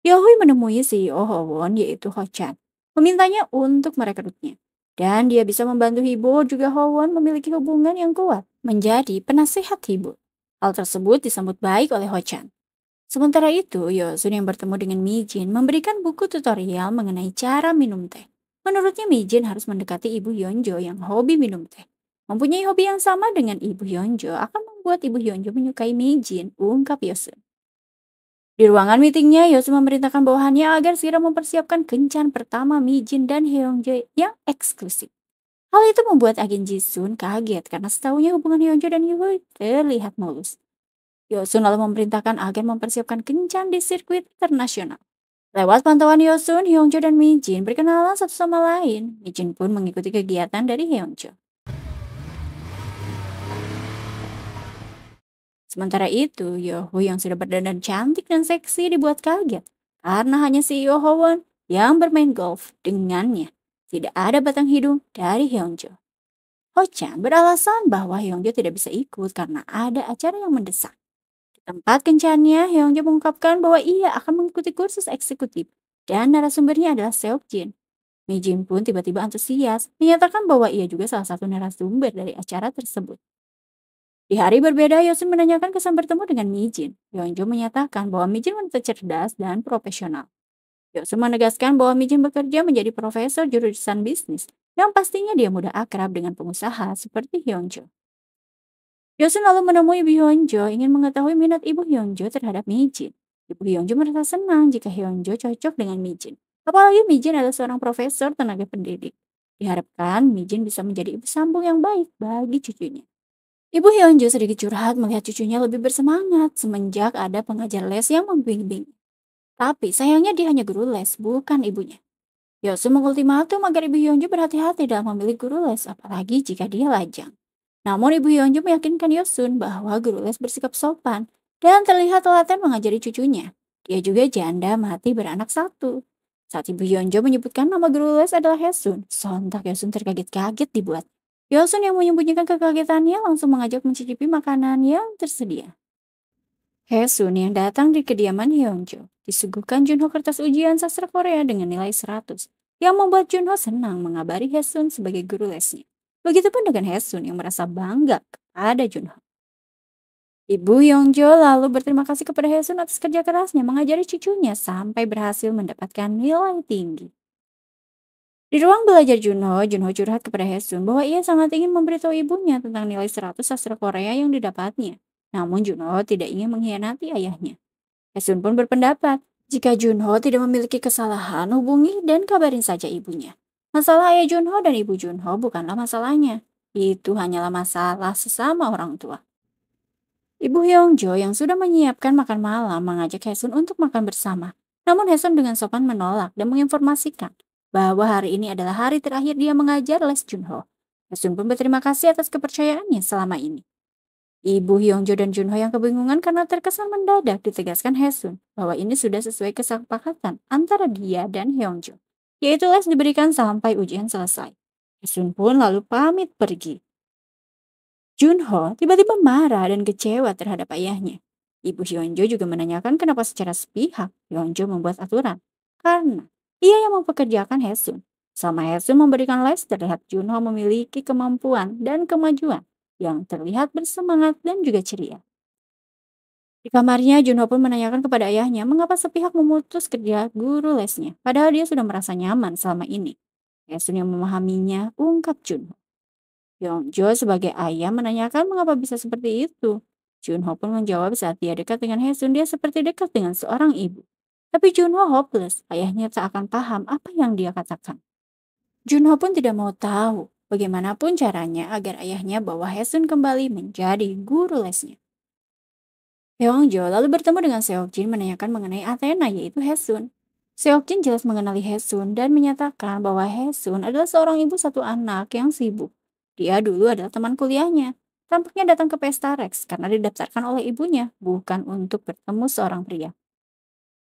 [SPEAKER 1] Yohui menemui CEO Howon yaitu Ho Chan, memintanya untuk merekrutnya. Dan dia bisa membantu Hibo juga Howon memiliki hubungan yang kuat menjadi penasehat Hibo. Hal tersebut disambut baik oleh Ho Chan. Sementara itu, Yosun yang bertemu dengan Mijin memberikan buku tutorial mengenai cara minum teh. Menurutnya Mijin harus mendekati Ibu Hyunjo yang hobi minum teh. Mempunyai hobi yang sama dengan Ibu Hyunjo akan membuat Ibu Hyunjo menyukai Mijin, ungkap Yosun. Di ruangan meetingnya, Yosu memerintahkan bawahannya agar segera mempersiapkan kencan pertama Mijin dan Hyungjae yang eksklusif. Hal itu membuat agen Jisun kaget karena setahunya hubungan Hyungjae dan Yuhui terlihat mulus. Yosun lalu memerintahkan agen mempersiapkan kencan di sirkuit internasional. Lewat pantauan Yosun, Hyungjae dan Mijin berkenalan satu sama lain. Mijin pun mengikuti kegiatan dari Hyungjae. Sementara itu, Yoho yang sudah berdandan cantik dan seksi dibuat kaget karena hanya CEO Howon yang bermain golf dengannya. Tidak ada batang hidung dari Hyunjo. Ho-chan beralasan bahwa Hyungjo tidak bisa ikut karena ada acara yang mendesak. Di tempat kencannya, Hyungjo mengungkapkan bahwa ia akan mengikuti kursus eksekutif dan narasumbernya adalah Seokjin. Mi-jin pun tiba-tiba antusias, menyatakan bahwa ia juga salah satu narasumber dari acara tersebut. Di hari berbeda, Yosun menanyakan kesan bertemu dengan Mi-jin. Hyunjo menyatakan bahwa Mi-jin wanita cerdas dan profesional. Yosun menegaskan bahwa Mi-jin bekerja menjadi profesor jurusan bisnis, dan pastinya dia mudah akrab dengan pengusaha seperti Hyunjo. Yosun lalu menemui Ibu Hyunjo ingin mengetahui minat Ibu Hyunjo terhadap Mi-jin. Ibu Hyunjo merasa senang jika Hyunjo cocok dengan Mi-jin. Apalagi Mi-jin adalah seorang profesor tenaga pendidik. Diharapkan Mi-jin bisa menjadi ibu sambung yang baik bagi cucunya. Ibu Hyunjo sedikit curhat melihat cucunya lebih bersemangat semenjak ada pengajar les yang membimbing. Tapi sayangnya dia hanya guru les, bukan ibunya. Yosu mengultimatum agar Ibu Hyunjo berhati-hati dalam memilih guru les, apalagi jika dia lajang. Namun Ibu Hyunjo meyakinkan Yosun bahwa guru les bersikap sopan dan terlihat telaten mengajari cucunya. Dia juga janda mati beranak satu. Saat Ibu Hyunjo menyebutkan nama guru les adalah Hesun, sontak Yosun terkaget-kaget dibuat. Yosun yang menyembunyikan kekagetannya langsung mengajak mencicipi makanan yang tersedia. Hesun yang datang di kediaman Hyunjo disuguhkan Junho kertas ujian sastra Korea dengan nilai 100 yang membuat Junho senang mengabari Hesun sebagai guru lesnya. Begitupun dengan Hesun yang merasa bangga kepada Junho. Ibu Hyunjo lalu berterima kasih kepada Hesun atas kerja kerasnya mengajari cucunya sampai berhasil mendapatkan nilai tinggi. Di ruang belajar Junho curhat kepada Hesun bahwa ia sangat ingin memberitahu ibunya tentang nilai 100 sastra Korea yang didapatnya. Namun Junho tidak ingin mengkhianati ayahnya. Hesun pun berpendapat, jika Junho tidak memiliki kesalahan, hubungi dan kabarin saja ibunya. Masalah ayah Junho dan ibu Junho bukanlah masalahnya. Itu hanyalah masalah sesama orang tua. Ibu Hyungjo yang sudah menyiapkan makan malam mengajak Hesun untuk makan bersama. Namun Hesun dengan sopan menolak dan menginformasikan bahwa hari ini adalah hari terakhir dia mengajar les Junho. Hesun pun berterima kasih atas kepercayaannya selama ini. Ibu Hyungjo dan Junho yang kebingungan karena terkesan mendadak ditegaskan Hesun bahwa ini sudah sesuai kesepakatan antara dia dan Hyungjo, yaitu les diberikan sampai ujian selesai. Hesun pun lalu pamit pergi. Junho tiba-tiba marah dan kecewa terhadap ayahnya. Ibu Hyunjo juga menanyakan kenapa secara sepihak Hyunjo membuat aturan. Karena dia yang mempekerjakan Hesun. Selama Hesun memberikan les, terlihat Junho memiliki kemampuan dan kemajuan yang terlihat bersemangat dan juga ceria. Di kamarnya, Junho pun menanyakan kepada ayahnya mengapa sepihak memutus kerja guru lesnya, padahal dia sudah merasa nyaman selama ini. Hesun yang memahaminya, ungkap Junho. Yongjo sebagai ayah menanyakan mengapa bisa seperti itu. Junho pun menjawab saat dia dekat dengan Hesun, dia seperti dekat dengan seorang ibu. Tapi Junho hopeless, ayahnya tak akan paham apa yang dia katakan. Junho pun tidak mau tahu bagaimanapun caranya agar ayahnya bawa Hesun kembali menjadi guru lesnya. Hyungjo lalu bertemu dengan Seokjin menanyakan mengenai Athena yaitu Hesun. Seokjin jelas mengenali Hesun dan menyatakan bahwa Hesun adalah seorang ibu satu anak yang sibuk. Dia dulu adalah teman kuliahnya. Tampaknya datang ke pesta Rex karena didaftarkan oleh ibunya, bukan untuk bertemu seorang pria.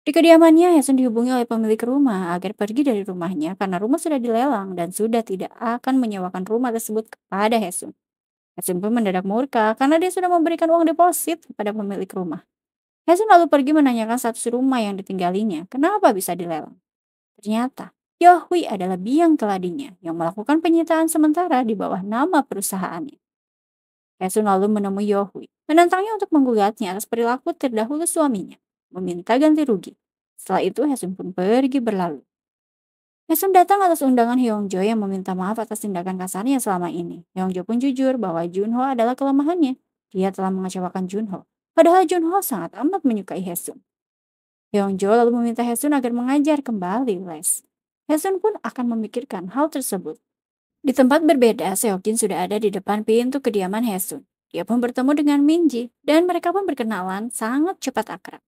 [SPEAKER 1] Di kediamannya, Hesun dihubungi oleh pemilik rumah agar pergi dari rumahnya karena rumah sudah dilelang dan sudah tidak akan menyewakan rumah tersebut kepada Hesun. Hesun pun mendadak murka karena dia sudah memberikan uang deposit kepada pemilik rumah. Hesun lalu pergi menanyakan status rumah yang ditinggalinya, kenapa bisa dilelang. Ternyata, Yohui adalah biang keladinya yang melakukan penyitaan sementara di bawah nama perusahaannya. Hesun lalu menemui Yohui, menantangnya untuk menggugatnya atas perilaku terdahulu suaminya, meminta ganti rugi. Setelah itu Hesun pun pergi berlalu. Hesun datang atas undangan Hyungjo yang meminta maaf atas tindakan kasarnya selama ini. Hyungjo pun jujur bahwa Junho adalah kelemahannya. Dia telah mengecewakan Junho. Padahal Junho sangat amat menyukai Hesun. Hyungjo lalu meminta Hesun agar mengajar kembali les. Hesun pun akan memikirkan hal tersebut. Di tempat berbeda, Seokjin sudah ada di depan pintu kediaman Hesun. Dia pun bertemu dengan Minji dan mereka pun berkenalan sangat cepat akrab.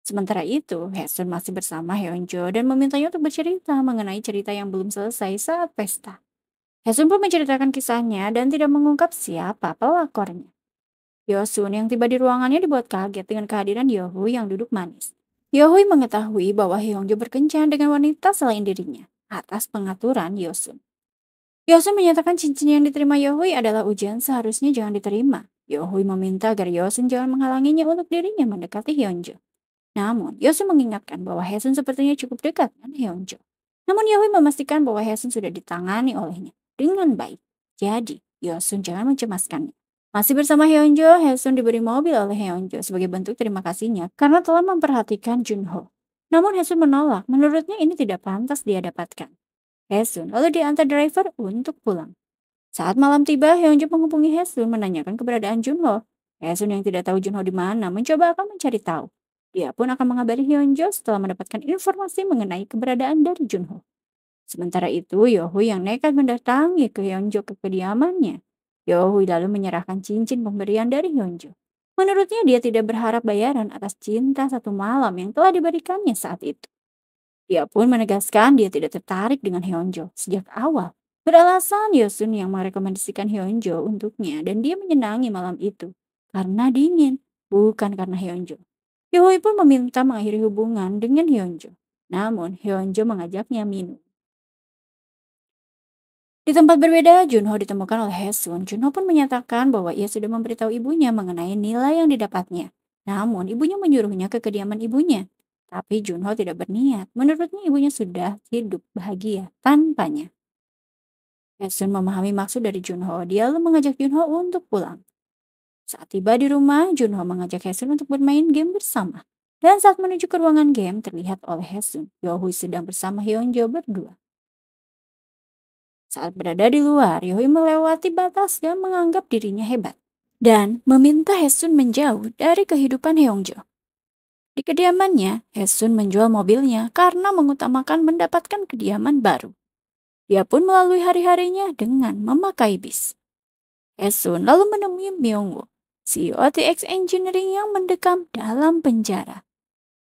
[SPEAKER 1] Sementara itu, Hesun masih bersama Hyunjo dan memintanya untuk bercerita mengenai cerita yang belum selesai saat pesta. Hesun pun menceritakan kisahnya dan tidak mengungkap siapa pelakornya. Yosun yang tiba di ruangannya dibuat kaget dengan kehadiran Yohui yang duduk manis. Yohui mengetahui bahwa Hyungjo berkencan dengan wanita selain dirinya atas pengaturan Yosun. Yosun menyatakan cincin yang diterima Yohui adalah ujian seharusnya jangan diterima. Yohui meminta agar Yosun jangan menghalanginya untuk dirinya mendekati Hyunjo. Namun, Yosun mengingatkan bahwa Haesun sepertinya cukup dekat dengan Hyunjo. Namun Yohui memastikan bahwa Haesun sudah ditangani olehnya dengan baik. Jadi, Yosun jangan mencemaskannya. Masih bersama Hyunjo, Haesun diberi mobil oleh Hyunjo sebagai bentuk terima kasihnya karena telah memperhatikan Junho. Namun Haesun menolak, menurutnya ini tidak pantas dia dapatkan. Haesun lalu diantar driver untuk pulang. Saat malam tiba, Hyunjo menghubungi Haesun menanyakan keberadaan Junho. Haesun yang tidak tahu Junho di mana mencoba akan mencari tahu. Dia pun akan mengabari Hyunjo setelah mendapatkan informasi mengenai keberadaan dari Junho. Sementara itu, Yohui yang nekat mendatangi ke Hyunjo ke kediamannya. Yohui lalu menyerahkan cincin pemberian dari Hyunjo. Menurutnya dia tidak berharap bayaran atas cinta satu malam yang telah diberikannya saat itu. Dia pun menegaskan dia tidak tertarik dengan Hyunjo sejak awal. Beralasan Yosun yang merekomendasikan Hyunjo untuknya dan dia menyenangi malam itu karena dingin, bukan karena Hyunjo. Yohui pun meminta mengakhiri hubungan dengan Hyunjo. Namun Hyunjo mengajaknya minum. Di tempat berbeda, Junho ditemukan oleh Haesun. Junho pun menyatakan bahwa ia sudah memberitahu ibunya mengenai nilai yang didapatnya. Namun ibunya menyuruhnya ke kediaman ibunya. Tapi Junho tidak berniat. Menurutnya ibunya sudah hidup bahagia tanpanya. Haesun memahami maksud dari Junho. Dia lalu mengajak Junho untuk pulang. Saat tiba di rumah, Junho mengajak Haesun untuk bermain game bersama. Dan saat menuju ke ruangan game, terlihat oleh Haesun, Yohui sedang bersama Hyunjo berdua. Saat berada di luar, Yohui melewati batas dan menganggap dirinya hebat. Dan meminta Haesun menjauh dari kehidupan Hyunjo. Di kediamannya, Haesun menjual mobilnya karena mengutamakan mendapatkan kediaman baru. Dia pun melalui hari-harinya dengan memakai bis. Haesun lalu menemui Myungwoo, CEO TX Engineering yang mendekam dalam penjara.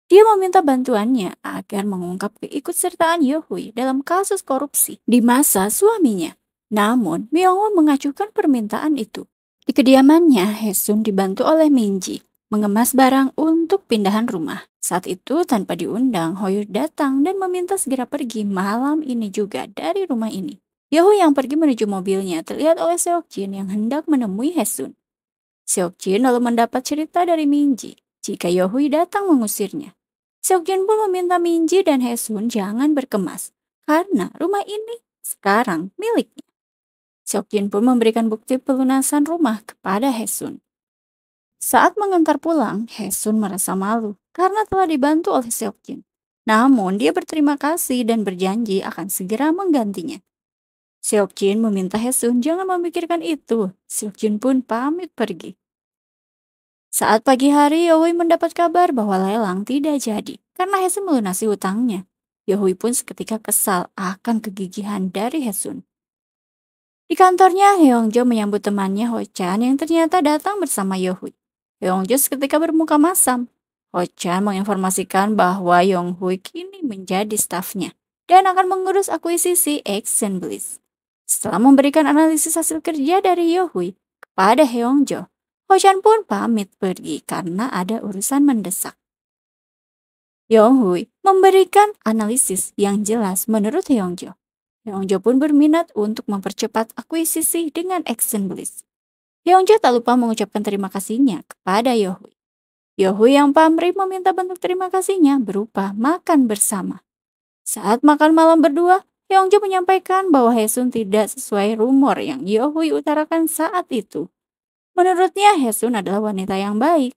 [SPEAKER 1] Dia meminta bantuannya agar mengungkap keikutsertaan Yohui dalam kasus korupsi di masa suaminya. Namun, Myungwoo mengajukan permintaan itu. Di kediamannya, Haesun dibantu oleh Minji mengemas barang untuk pindahan rumah. Saat itu, tanpa diundang, Hoyur datang dan meminta segera pergi malam ini juga dari rumah ini. Yohui yang pergi menuju mobilnya terlihat oleh Seokjin yang hendak menemui Haesun. Seokjin lalu mendapat cerita dari Minji jika Yohui datang mengusirnya. Seokjin pun meminta Minji dan Haesun jangan berkemas karena rumah ini sekarang miliknya. Seokjin pun memberikan bukti pelunasan rumah kepada Haesun. Saat mengantar pulang, Haesun merasa malu karena telah dibantu oleh Seokjin. Namun dia berterima kasih dan berjanji akan segera menggantinya. Seokjin meminta Haesun jangan memikirkan itu. Seokjin pun pamit pergi. Saat pagi hari, Yohui mendapat kabar bahwa lelang tidak jadi karena Haesun melunasi hutangnya. Yohui pun seketika kesal akan kegigihan dari Haesun. Di kantornya, Hyungjo menyambut temannya Ho-chan yang ternyata datang bersama Yohui. Hyungjo seketika bermuka masam. Ho-chan menginformasikan bahwa Yonghui kini menjadi stafnya dan akan mengurus akuisisi Action Bliss. Setelah memberikan analisis hasil kerja dari Yohui kepada Hyungjo, Ho-chan pun pamit pergi karena ada urusan mendesak. Yonghui memberikan analisis yang jelas menurut Hyungjo. Hyungjo pun berminat untuk mempercepat akuisisi dengan Action Bliss. Hyungjo tak lupa mengucapkan terima kasihnya kepada Yohui. Yohui yang pamrih meminta bentuk terima kasihnya berupa makan bersama. Saat makan malam berdua, Hyungjo menyampaikan bahwa Haesun tidak sesuai rumor yang Yohui utarakan saat itu. Menurutnya Haesun adalah wanita yang baik.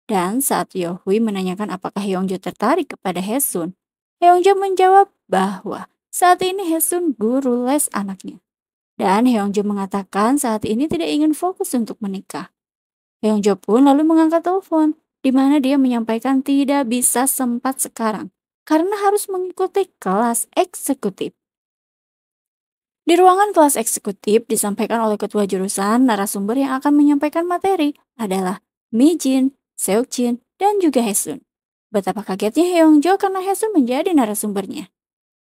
[SPEAKER 1] Dan saat Yohui menanyakan apakah Hyungjo tertarik kepada Haesun, Hyungjo menjawab bahwa saat ini Haesun guru les anaknya. Dan Hyungjo mengatakan saat ini tidak ingin fokus untuk menikah. Hyungjo pun lalu mengangkat telepon, di mana dia menyampaikan tidak bisa sempat sekarang karena harus mengikuti kelas eksekutif. Di ruangan kelas eksekutif disampaikan oleh ketua jurusan, narasumber yang akan menyampaikan materi adalah Mijin, Seokjin, dan juga Haesun. Betapa kagetnya Hyungjo karena Haesun menjadi narasumbernya.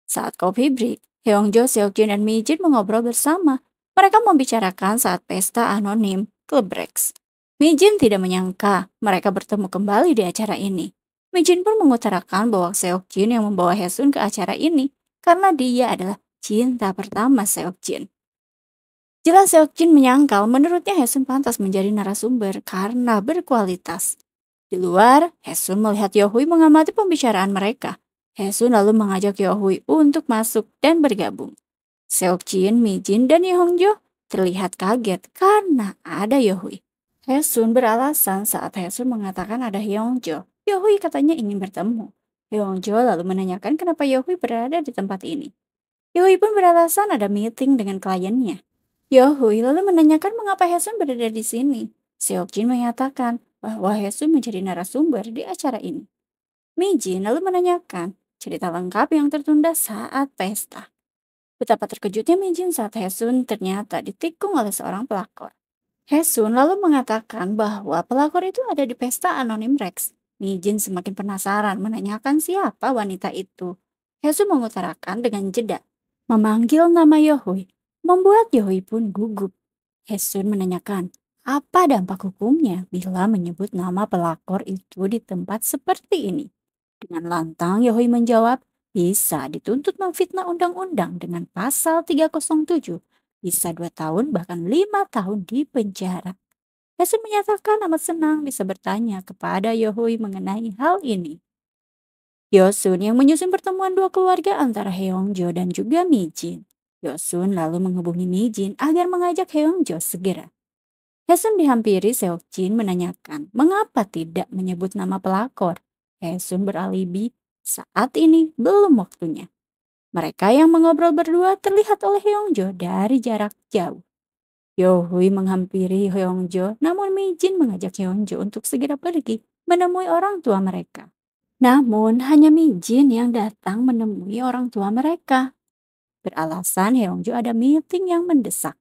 [SPEAKER 1] Saat kopi break, Hyungjo, Seokjin, dan Mijin mengobrol bersama. Mereka membicarakan saat pesta anonim Club Rex. Mijin tidak menyangka mereka bertemu kembali di acara ini. Mijin pun mengutarakan bahwa Seokjin yang membawa Haesun ke acara ini karena dia adalah cinta pertama Seokjin. Jelas Seokjin menyangkal menurutnya Hesun pantas menjadi narasumber karena berkualitas. Di luar, Hesun melihat Yohui mengamati pembicaraan mereka. Hesun lalu mengajak Yohui untuk masuk dan bergabung. Seokjin, Mijin, dan Yeongjo terlihat kaget karena ada Yohui. Hesun beralasan saat Hesun mengatakan ada Yeongjo. Yohui katanya ingin bertemu. Yeongjo lalu menanyakan kenapa Yohui berada di tempat ini. Yohui pun beralasan ada meeting dengan kliennya. Yohui lalu menanyakan mengapa Hesun berada di sini. Seokjin menyatakan bahwa Hesun menjadi narasumber di acara ini. Mijin lalu menanyakan cerita lengkap yang tertunda saat pesta. Betapa terkejutnya Mijin saat Hesun ternyata ditikung oleh seorang pelakor. Hesun lalu mengatakan bahwa pelakor itu ada di pesta anonim Rex. Mijin semakin penasaran menanyakan siapa wanita itu. Hesun mengutarakan dengan jeda. Memanggil nama Yohui, membuat Yohui pun gugup. Hesun menanyakan, apa dampak hukumnya bila menyebut nama pelakor itu di tempat seperti ini? Dengan lantang, Yohui menjawab, bisa dituntut memfitnah undang-undang dengan pasal 307, bisa 2 tahun bahkan 5 tahun di penjara. Hesun menyatakan amat senang bisa bertanya kepada Yohui mengenai hal ini. Yosun yang menyusun pertemuan dua keluarga antara Heongjo dan juga Mijin. Yosun lalu menghubungi Mijin agar mengajak Heongjo segera. Hesun dihampiri Seokjin menanyakan mengapa tidak menyebut nama pelakor. Hesun beralibi saat ini belum waktunya. Mereka yang mengobrol berdua terlihat oleh Heongjo dari jarak jauh. Yohui menghampiri Heongjo, namun Mijin mengajak Heongjo untuk segera pergi menemui orang tua mereka. Namun hanya Mijin yang datang menemui orang tua mereka. Beralasan Heongjo ada meeting yang mendesak.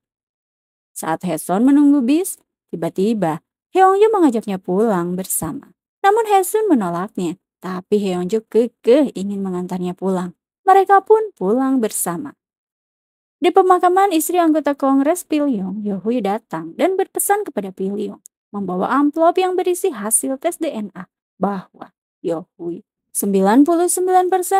[SPEAKER 1] Saat Hesun menunggu bis, tiba-tiba Heongjo mengajaknya pulang bersama. Namun Hesun menolaknya, tapi Heongjo kekeh ingin mengantarnya pulang. Mereka pun pulang bersama. Di pemakaman istri anggota Kongres Pilyong, Yohui datang dan berpesan kepada Pilyong membawa amplop yang berisi hasil tes DNA bahwa Yohui 99%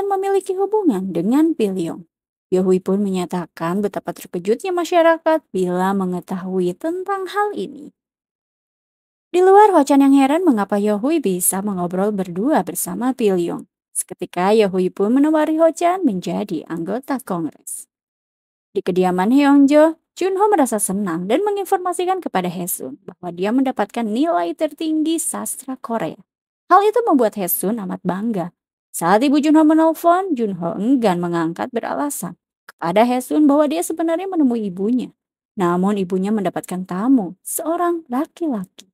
[SPEAKER 1] memiliki hubungan dengan Pilyong. Yohui pun menyatakan betapa terkejutnya masyarakat bila mengetahui tentang hal ini. Di luar, Hochan yang heran mengapa Yohui bisa mengobrol berdua bersama Pilyong. Seketika Yohui pun menawari Hochan menjadi anggota Kongres. Di kediaman Heongjo, Junho merasa senang dan menginformasikan kepada Hesun bahwa dia mendapatkan nilai tertinggi sastra Korea. Hal itu membuat Hesun amat bangga. Saat ibu Junho menelpon, Junho enggan mengangkat beralasan kepada Hesun bahwa dia sebenarnya menemui ibunya. Namun ibunya mendapatkan tamu, seorang laki-laki.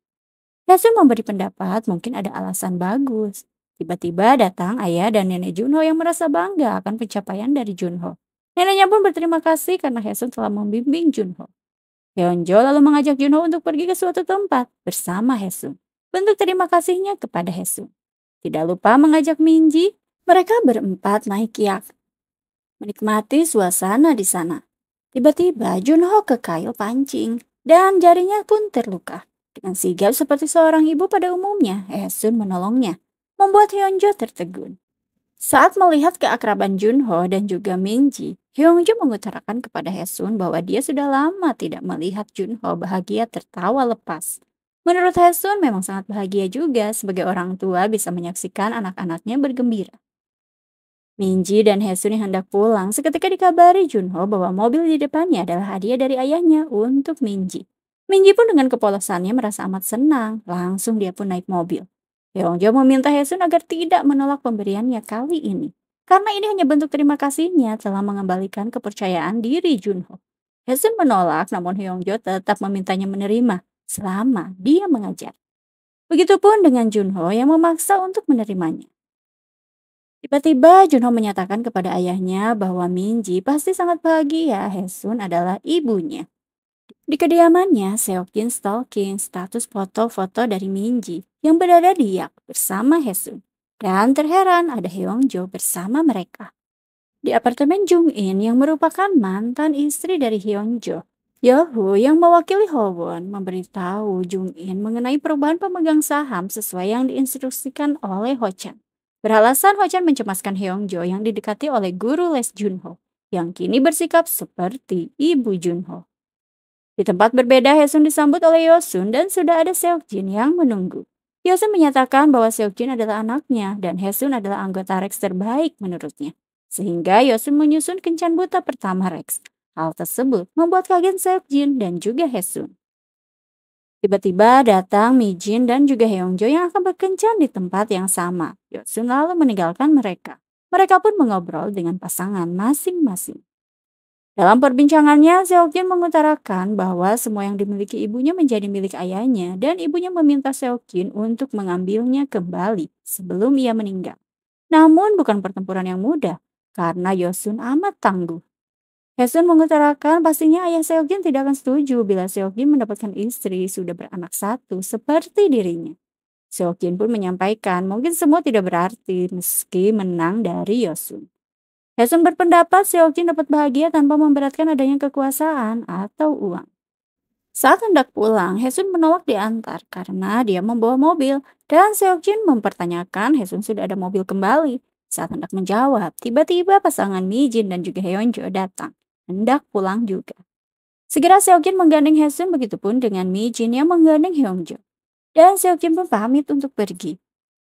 [SPEAKER 1] Hesun memberi pendapat mungkin ada alasan bagus. Tiba-tiba datang ayah dan nenek Junho yang merasa bangga akan pencapaian dari Junho. Neneknya pun berterima kasih karena Hesun telah membimbing Junho. Yeonjo lalu mengajak Junho untuk pergi ke suatu tempat bersama Hesun. Bentuk terima kasihnya kepada Hesun. Tidak lupa mengajak Minji, mereka berempat naik kiak, menikmati suasana di sana. Tiba-tiba Junho ke kail pancing dan jarinya pun terluka. Dengan sigap seperti seorang ibu pada umumnya, Hesun menolongnya, membuat Hyunjo tertegun. Saat melihat keakraban Junho dan juga Minji, Hyunjo mengutarakan kepada Hesun bahwa dia sudah lama tidak melihat Junho bahagia tertawa lepas. Menurut Hesun memang sangat bahagia juga sebagai orang tua bisa menyaksikan anak-anaknya bergembira. Minji dan Hesun yang hendak pulang seketika dikabari Junho bahwa mobil di depannya adalah hadiah dari ayahnya untuk Minji. Minji pun dengan kepolosannya merasa amat senang, langsung dia pun naik mobil. Yeongjo meminta Hesun agar tidak menolak pemberiannya kali ini. Karena ini hanya bentuk terima kasihnya telah mengembalikan kepercayaan diri Junho. Hesun menolak namun Yeongjo tetap memintanya menerima selama dia mengajar. Begitupun dengan Junho yang memaksa untuk menerimanya. Tiba-tiba Junho menyatakan kepada ayahnya bahwa Minji pasti sangat bahagia Hesun adalah ibunya. Di kediamannya, Seokjin stalking status foto-foto dari Minji yang berada di yak bersama Hesun. Dan terheran ada Heongjo bersama mereka. Di apartemen Jung-in yang merupakan mantan istri dari Hyunjo, Yeohu yang mewakili Howon memberitahu Jung-in mengenai perubahan pemegang saham sesuai yang diinstruksikan oleh Ho-chan. Beralasan Ho-chan mencemaskan Hyunjo yang didekati oleh guru les Junho, yang kini bersikap seperti ibu Junho. Di tempat berbeda, Hesun disambut oleh Yosun dan sudah ada Seokjin yang menunggu. Yosun menyatakan bahwa Seokjin adalah anaknya dan Hesun adalah anggota Rex terbaik menurutnya. Sehingga Yosun menyusun kencan buta pertama Rex. Hal tersebut membuat kaget Seokjin dan juga Hesun. Tiba-tiba datang Mijin dan juga Heongjo yang akan berkencan di tempat yang sama. Yosun lalu meninggalkan mereka. Mereka pun mengobrol dengan pasangan masing-masing. Dalam perbincangannya, Seokjin mengutarakan bahwa semua yang dimiliki ibunya menjadi milik ayahnya dan ibunya meminta Seokjin untuk mengambilnya kembali sebelum ia meninggal. Namun bukan pertempuran yang mudah karena Yosun amat tangguh. Hesun mengutarakan pastinya ayah Seokjin tidak akan setuju bila Seokjin mendapatkan istri sudah beranak satu seperti dirinya. Seokjin pun menyampaikan mungkin semua tidak berarti meski menang dari Yosun. Hesun berpendapat Seokjin dapat bahagia tanpa memberatkan adanya kekuasaan atau uang. Saat hendak pulang, Hesun menolak diantar karena dia membawa mobil dan Seokjin mempertanyakan Hesun sudah ada mobil kembali. Saat hendak menjawab, tiba-tiba pasangan Mijin dan juga Heonjo datang. Hendak pulang juga. Segera Seokjin menggandeng Hesun, begitupun dengan Mijin yang menggandeng Heonjo. Dan Seokjin pun pamit untuk pergi.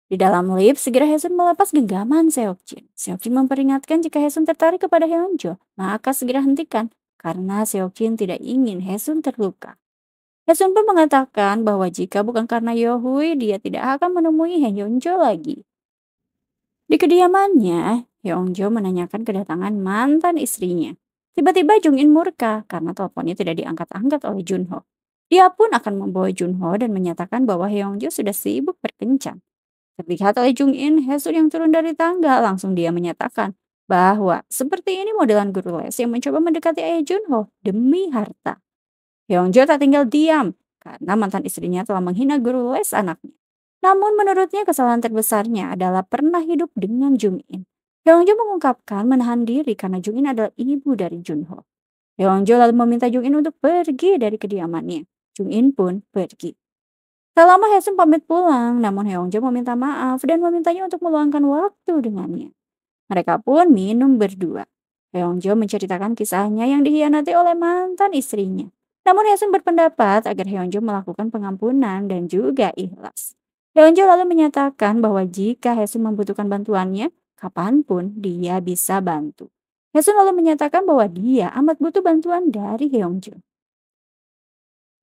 [SPEAKER 1] Di dalam lift, segera Hesun melepas genggaman Seokjin. Seokjin memperingatkan jika Hesun tertarik kepada Heonjo, maka segera hentikan karena Seokjin tidak ingin Hesun terluka. Hesun pun mengatakan bahwa jika bukan karena Yohui, dia tidak akan menemui Heonjo lagi. Di kediamannya, Heonjo menanyakan kedatangan mantan istrinya. Tiba-tiba Jung-in murka karena teleponnya tidak diangkat-angkat oleh Junho. Dia pun akan membawa Junho dan menyatakan bahwa Heonjo sudah sibuk berkencan. Terlihat oleh Jung-in, Hesun yang turun dari tangga langsung dia menyatakan bahwa seperti ini modelan guru les yang mencoba mendekati ayah Junho demi harta. Heonjo tak tinggal diam karena mantan istrinya telah menghina guru les anaknya. Namun menurutnya kesalahan terbesarnya adalah pernah hidup dengan Jung-in. Heonjo mengungkapkan menahan diri karena Jung-in adalah ibu dari Junho. Heonjo lalu meminta Jung-in untuk pergi dari kediamannya. Jung-in pun pergi. Tak lama Hesun pamit pulang, namun Heongjo meminta maaf dan memintanya untuk meluangkan waktu dengannya. Mereka pun minum berdua. Heongjo menceritakan kisahnya yang dikhianati oleh mantan istrinya. Namun Hesun berpendapat agar Heongjo melakukan pengampunan dan juga ikhlas. Heongjo lalu menyatakan bahwa jika Hesun membutuhkan bantuannya, kapanpun dia bisa bantu. Hesun lalu menyatakan bahwa dia amat butuh bantuan dari Heongjo.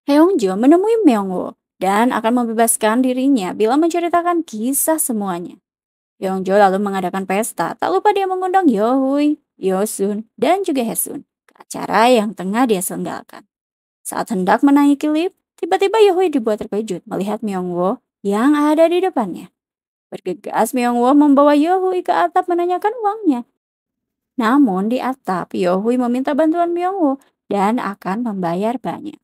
[SPEAKER 1] Heongjo menemui Myungwoo dan akan membebaskan dirinya bila menceritakan kisah semuanya. Yeongjo lalu mengadakan pesta, tak lupa dia mengundang Yohui, Yosun, dan juga Hesun ke acara yang tengah dia selenggarakan. Saat hendak menaiki lift, tiba-tiba Yohui dibuat terkejut melihat Myungwoo yang ada di depannya. Bergegas Myungwoo membawa Yohui ke atap menanyakan uangnya. Namun di atap, Yohui meminta bantuan Myungwoo dan akan membayar banyak.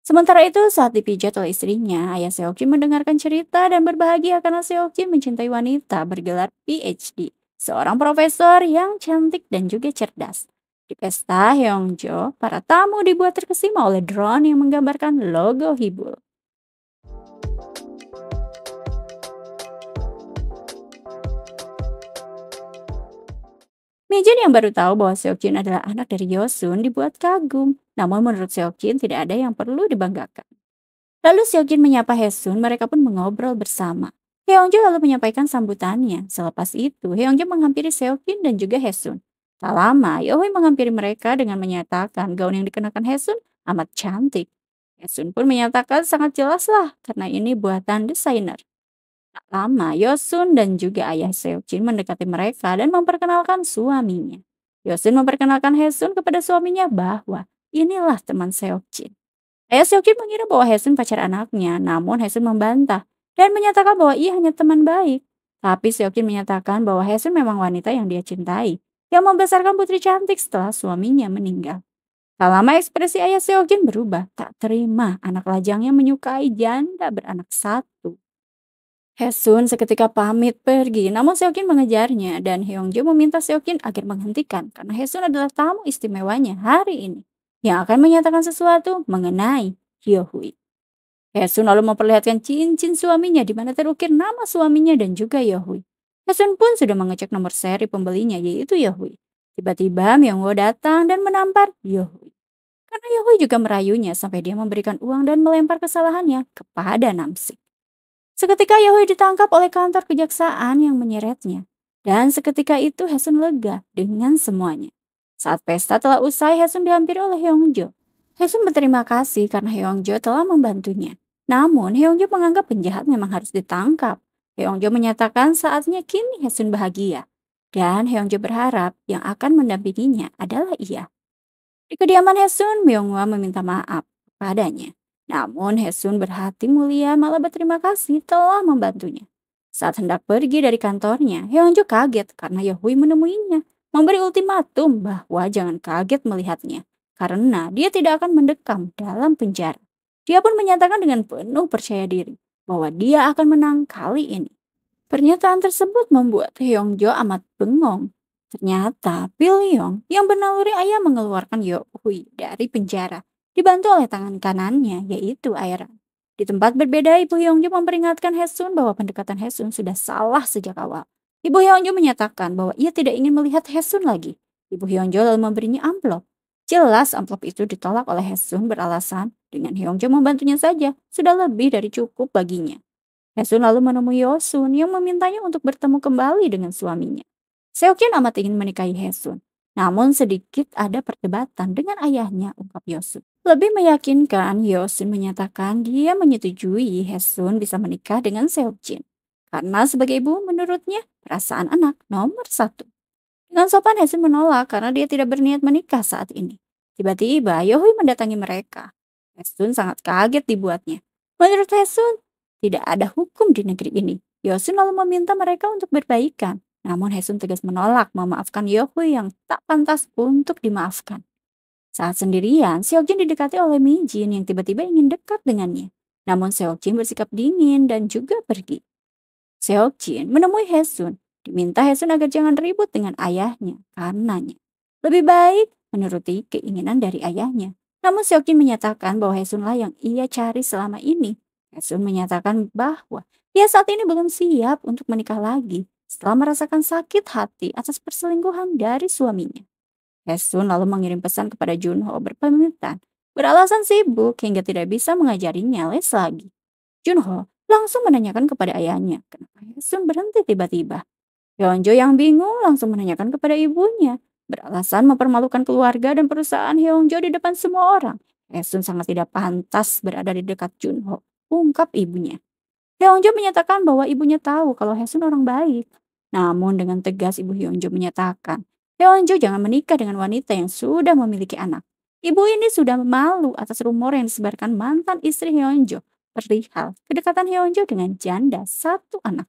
[SPEAKER 1] Sementara itu, saat dipijat oleh istrinya, ayah Seokjin mendengarkan cerita dan berbahagia karena Seokjin mencintai wanita bergelar PhD, seorang profesor yang cantik dan juga cerdas. Di pesta Heongjo, para tamu dibuat terkesima oleh drone yang menggambarkan logo Hibul. Mijin yang baru tahu bahwa Seokjin adalah anak dari Yosun dibuat kagum. Namun menurut Seokjin tidak ada yang perlu dibanggakan. Lalu Seokjin menyapa Hesun, mereka pun mengobrol bersama. Heongjo lalu menyampaikan sambutannya. Selepas itu, Heongjo menghampiri Seokjin dan juga Hesun. Tak lama, Yohui menghampiri mereka dengan menyatakan gaun yang dikenakan Hesun amat cantik. Hesun pun menyatakan sangat jelas lah karena ini buatan desainer. Tak lama, Yosun dan juga ayah Seokjin mendekati mereka dan memperkenalkan suaminya. Yosun memperkenalkan Hesun kepada suaminya bahwa inilah teman Seokjin. Ayah Seokjin mengira bahwa Hesun pacar anaknya, namun Hesun membantah dan menyatakan bahwa ia hanya teman baik. Tapi Seokjin menyatakan bahwa Hesun memang wanita yang dia cintai, yang membesarkan putri cantik setelah suaminya meninggal. Tak lama ekspresi ayah Seokjin berubah, tak terima anak lajangnya menyukai janda beranak satu. Hesun seketika pamit pergi, namun Seokjin mengejarnya dan Heongjo meminta Seokjin agar menghentikan karena Hesun adalah tamu istimewanya hari ini yang akan menyatakan sesuatu mengenai Yohui. Hesun lalu memperlihatkan cincin suaminya di mana terukir nama suaminya dan juga Yohui. Hesun pun sudah mengecek nomor seri pembelinya yaitu Yohui. Tiba-tiba Myungwoo datang dan menampar Yohui. Karena Yehui juga merayunya sampai dia memberikan uang dan melempar kesalahannya kepada Namsik. Seketika Yehui ditangkap oleh kantor kejaksaan yang menyeretnya. Dan seketika itu Hesun lega dengan semuanya. Saat pesta telah usai, Hesun dihampiri oleh Heongjo. Hesun berterima kasih karena Heongjo telah membantunya. Namun Heongjo menganggap penjahat memang harus ditangkap. Heongjo menyatakan saatnya kini Hesun bahagia. Dan Heongjo berharap yang akan mendampinginya adalah ia. Di kediaman Hesun, Myonghwa meminta maaf padanya. Namun Hesun berhati mulia malah berterima kasih telah membantunya. Saat hendak pergi dari kantornya, Heonjo kaget karena Yehui menemuinya, memberi ultimatum bahwa jangan kaget melihatnya, karena dia tidak akan mendekam dalam penjara. Dia pun menyatakan dengan penuh percaya diri bahwa dia akan menang kali ini. Pernyataan tersebut membuat Heongjo amat bengong. Ternyata Pilyong yang bernaluri ayah mengeluarkan Yehui dari penjara, dibantu oleh tangan kanannya yaitu Aeran. Di tempat berbeda, Ibu Heongjo memperingatkan Hesun bahwa pendekatan Hesun sudah salah sejak awal. Ibu Heongjo menyatakan bahwa ia tidak ingin melihat Hesun lagi. Ibu Heongjo lalu memberinya amplop. Jelas amplop itu ditolak oleh Hesun beralasan dengan Heongjo membantunya saja sudah lebih dari cukup baginya. Hesun lalu menemui Yosun yang memintanya untuk bertemu kembali dengan suaminya. Seokjin amat ingin menikahi Hesun. Namun sedikit ada perdebatan dengan ayahnya, ungkap Yosun. Lebih meyakinkan, Yosun menyatakan dia menyetujui Hesun bisa menikah dengan Seokjin. Karena sebagai ibu menurutnya perasaan anak nomor satu. Dengan sopan Hesun menolak karena dia tidak berniat menikah saat ini. Tiba-tiba Yohui mendatangi mereka. Hesun sangat kaget dibuatnya. Menurut Hesun, tidak ada hukum di negeri ini. Yosun lalu meminta mereka untuk berbaikan. Namun Hesun tegas menolak memaafkan Yohui yang tak pantas untuk dimaafkan. Saat sendirian, Seokjin didekati oleh Mijin yang tiba-tiba ingin dekat dengannya. Namun Seokjin bersikap dingin dan juga pergi. Seokjin menemui Hesun, diminta Hesun agar jangan ribut dengan ayahnya karenanya. Lebih baik menuruti keinginan dari ayahnya. Namun Seokjin menyatakan bahwa Hesunlah yang ia cari selama ini. Hesun menyatakan bahwa ia saat ini belum siap untuk menikah lagi setelah merasakan sakit hati atas perselingkuhan dari suaminya. Hesun lalu mengirim pesan kepada Junho berpamitan, beralasan sibuk hingga tidak bisa mengajarinya les lagi. Junho langsung menanyakan kepada ayahnya, kenapa Hesun berhenti tiba-tiba. Hyunjo yang bingung langsung menanyakan kepada ibunya, beralasan mempermalukan keluarga dan perusahaan Hyunjo di depan semua orang. Hesun sangat tidak pantas berada di dekat Junho, ungkap ibunya. Hyunjo menyatakan bahwa ibunya tahu kalau Hesun orang baik. Namun dengan tegas ibu Hyunjo menyatakan, Hyunjo jangan menikah dengan wanita yang sudah memiliki anak. Ibu ini sudah malu atas rumor yang disebarkan mantan istri Hyunjo perihal kedekatan Hyunjo dengan janda satu anak.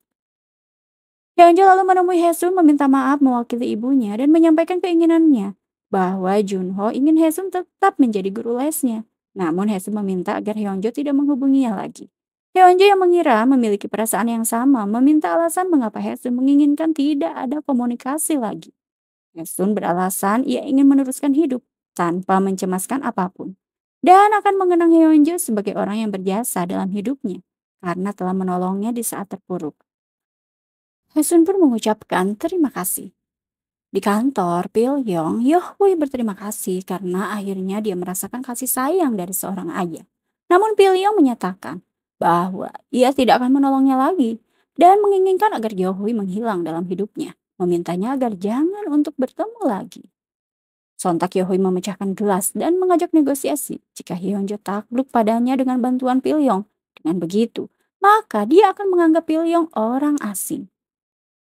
[SPEAKER 1] Hyunjo lalu menemui Hesun meminta maaf mewakili ibunya dan menyampaikan keinginannya bahwa Junho ingin Hesun tetap menjadi guru lesnya. Namun Hesun meminta agar Hyunjo tidak menghubunginya lagi. Hyunjo yang mengira memiliki perasaan yang sama meminta alasan mengapa Hesun menginginkan tidak ada komunikasi lagi. Hesun beralasan ia ingin meneruskan hidup tanpa mencemaskan apapun. Dan akan mengenang Hyunjo sebagai orang yang berjasa dalam hidupnya karena telah menolongnya di saat terpuruk. Hesun pun mengucapkan terima kasih. Di kantor, Pilyong, Yohui berterima kasih karena akhirnya dia merasakan kasih sayang dari seorang ayah. Namun Pilyong menyatakan bahwa ia tidak akan menolongnya lagi dan menginginkan agar Yohui menghilang dalam hidupnya, memintanya agar jangan untuk bertemu lagi. Sontak Yohui memecahkan gelas dan mengajak negosiasi jika Hyunjo takluk padanya dengan bantuan Pilyong. Dengan begitu, maka dia akan menganggap Pilyong orang asing.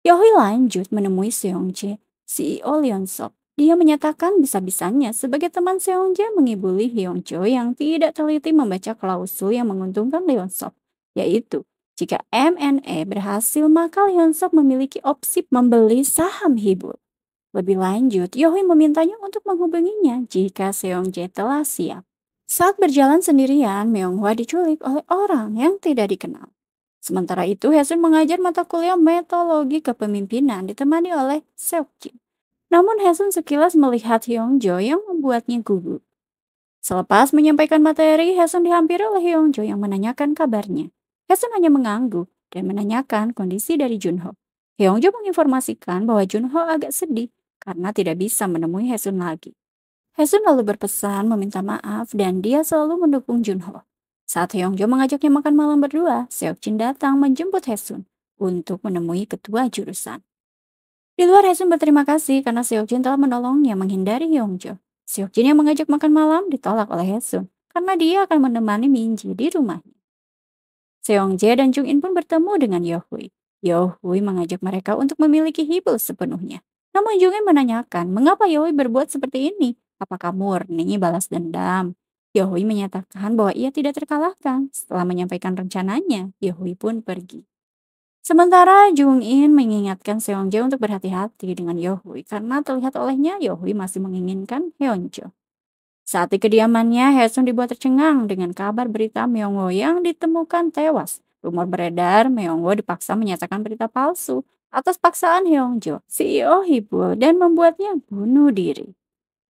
[SPEAKER 1] Yohui lanjut menemui Seongjae, CEO Leonsop. Dia menyatakan bisa-bisanya sebagai teman Seongjae mengibuli Hyunjo yang tidak teliti membaca klausul yang menguntungkan Leonsop, yaitu jika MNE berhasil maka Leonsop memiliki opsi membeli saham Hibul. Lebih lanjut, Yohui memintanya untuk menghubunginya jika Seongjae telah siap. Saat berjalan sendirian, Myonghwa diculik oleh orang yang tidak dikenal. Sementara itu, Hesun mengajar mata kuliah metodologi kepemimpinan ditemani oleh Seokjin. Namun Hesun sekilas melihat Hyungjo yang membuatnya gugup. Selepas menyampaikan materi, Hesun dihampiri oleh Hyungjo yang menanyakan kabarnya. Hesun hanya mengangguk dan menanyakan kondisi dari Junho. Hyungjo menginformasikan bahwa Junho agak sedih karena tidak bisa menemui Hesun lagi. Haesun lalu berpesan meminta maaf dan dia selalu mendukung Junho. Saat Hyungjo mengajaknya makan malam berdua, Seokjin datang menjemput Haesun untuk menemui ketua jurusan. Di luar Haesun berterima kasih karena Seokjin telah menolongnya menghindari Hyungjo. Seokjin yang mengajak makan malam ditolak oleh Haesun karena dia akan menemani Minji di rumahnya. Seongjae dan Jung In pun bertemu dengan Yohui. Yohui mengajak mereka untuk memiliki Hibel sepenuhnya. Namun Jung In menanyakan mengapa Yohui berbuat seperti ini. Apakah murni balas dendam? Yohui menyatakan bahwa ia tidak terkalahkan. Setelah menyampaikan rencananya, Yohui pun pergi. Sementara Jung In mengingatkan Seongjae untuk berhati-hati dengan Yohui karena terlihat olehnya Yohui masih menginginkan Hyunjo. Saat di kediamannya, Haesun dibuat tercengang dengan kabar berita Myungwoo yang ditemukan tewas. Rumor beredar, Myungwoo dipaksa menyatakan berita palsu atas paksaan Hyungjo, CEO Hibul, dan membuatnya bunuh diri.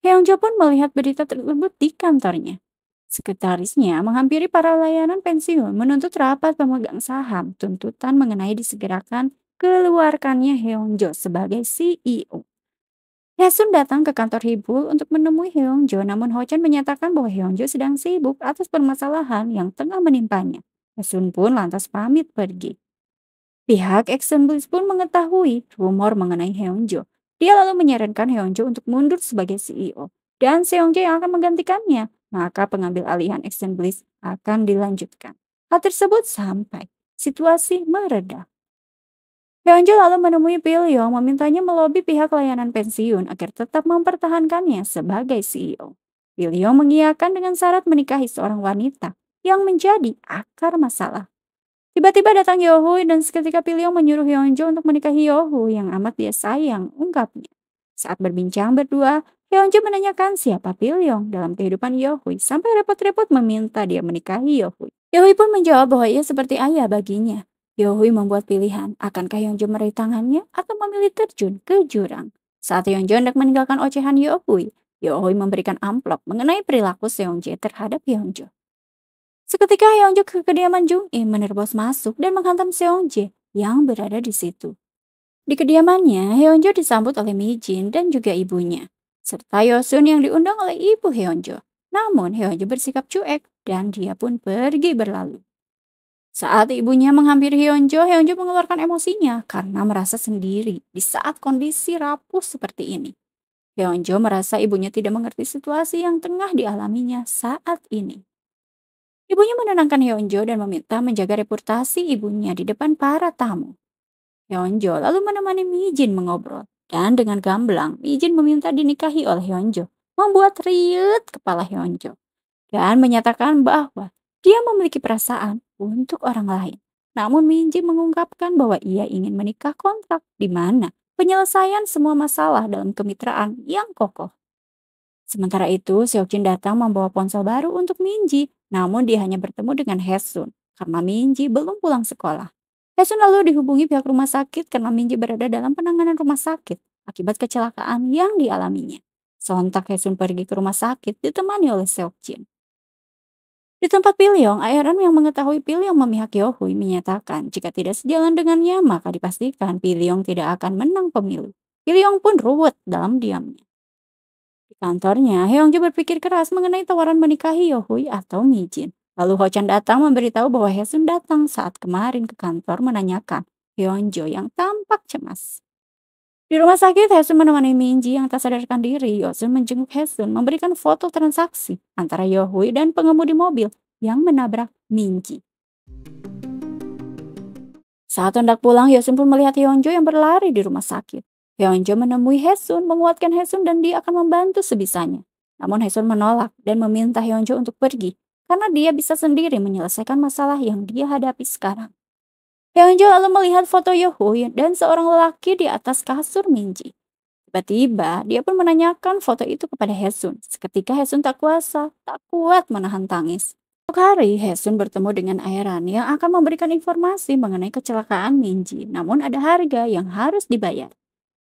[SPEAKER 1] Hyungjo pun melihat berita tersebut di kantornya. Sekretarisnya menghampiri para layanan pensiun menuntut rapat pemegang saham tuntutan mengenai disegerakan keluarkannya Hyungjo sebagai CEO. Haesun datang ke kantor Hibul untuk menemui Hyungjo, namun Ho-chan menyatakan bahwa Hyungjo sedang sibuk atas permasalahan yang tengah menimpanya. Haesun pun lantas pamit pergi. Pihak Exxonbus pun mengetahui rumor mengenai Hyungjo. Dia lalu menyarankan Hyungjo untuk mundur sebagai CEO dan Seongjae yang akan menggantikannya. Maka pengambil alihan Exxonbus akan dilanjutkan. Hal tersebut sampai situasi mereda. Hyunjo lalu menemui Pil-yong memintanya melobi pihak layanan pensiun agar tetap mempertahankannya sebagai CEO. Pil-yong mengiyakan dengan syarat menikahi seorang wanita yang menjadi akar masalah. Tiba-tiba datang Yohui dan seketika Pil-yong menyuruh Hyunjo untuk menikahi Yohui yang amat dia sayang, ungkapnya. Saat berbincang berdua, Hyunjo menanyakan siapa Pil-yong dalam kehidupan Yohui sampai repot-repot meminta dia menikahi Yohui. Yohui pun menjawab bahwa ia seperti ayah baginya. Yohui membuat pilihan, akankah Yeonjo meraih tangannya atau memilih terjun ke jurang. Saat Yeonjo hendak meninggalkan ocehan Yohui, Yohui memberikan amplop mengenai perilaku Seongjae terhadap Yeonjo. Seketika Yeonjo ke kediaman Jung In menerobos masuk dan menghantam Seongjae yang berada di situ. Di kediamannya, Yeonjo disambut oleh Mi Jin dan juga ibunya, serta Yosun yang diundang oleh ibu Yeonjo. Namun Yeonjo bersikap cuek dan dia pun pergi berlalu. Saat ibunya menghampiri Hyunjo, Hyunjo mengeluarkan emosinya karena merasa sendiri di saat kondisi rapuh seperti ini. Hyunjo merasa ibunya tidak mengerti situasi yang tengah dialaminya saat ini. Ibunya menenangkan Hyunjo dan meminta menjaga reputasi ibunya di depan para tamu. Hyunjo lalu menemani Mijin mengobrol, dan dengan gamblang Mijin meminta dinikahi oleh Hyunjo, membuat riut kepala Hyunjo dan menyatakan bahwa dia memiliki perasaan untuk orang lain. Namun Minji mengungkapkan bahwa ia ingin menikah kontrak di mana penyelesaian semua masalah dalam kemitraan yang kokoh. Sementara itu, Seokjin datang membawa ponsel baru untuk Minji, namun dia hanya bertemu dengan Haesun karena Minji belum pulang sekolah. Haesun lalu dihubungi pihak rumah sakit karena Minji berada dalam penanganan rumah sakit akibat kecelakaan yang dialaminya. Sontak Haesun pergi ke rumah sakit ditemani oleh Seokjin. Di tempat Pilyong, Aeran yang mengetahui Pilyong memihak Yohui menyatakan jika tidak sejalan dengannya maka dipastikan Pilyong tidak akan menang pemilu. Pilyong pun ruwet dalam diamnya. Di kantornya, Hyungjo berpikir keras mengenai tawaran menikahi Yohui atau Mijin. Lalu Ho-chan datang memberitahu bahwa Haesun datang saat kemarin ke kantor menanyakan Hyungjo yang tampak cemas. Di rumah sakit, Haesun menemani Minji yang tak sadarkan diri. Yosun menjenguk Haesun memberikan foto transaksi antara Yohui dan pengemudi mobil yang menabrak Minji. Saat hendak pulang, Yosun pun melihat Hyunjo yang berlari di rumah sakit. Hyunjo menemui Haesun, menguatkan Haesun dan dia akan membantu sebisanya. Namun Haesun menolak dan meminta Hyunjo untuk pergi karena dia bisa sendiri menyelesaikan masalah yang dia hadapi sekarang. Hyunjo lalu melihat foto Yohui dan seorang lelaki di atas kasur Minji. Tiba-tiba, dia pun menanyakan foto itu kepada Haesun. Seketika Haesun tak kuat menahan tangis. Esok hari, Haesun bertemu dengan Aeran yang akan memberikan informasi mengenai kecelakaan Minji. Namun ada harga yang harus dibayar,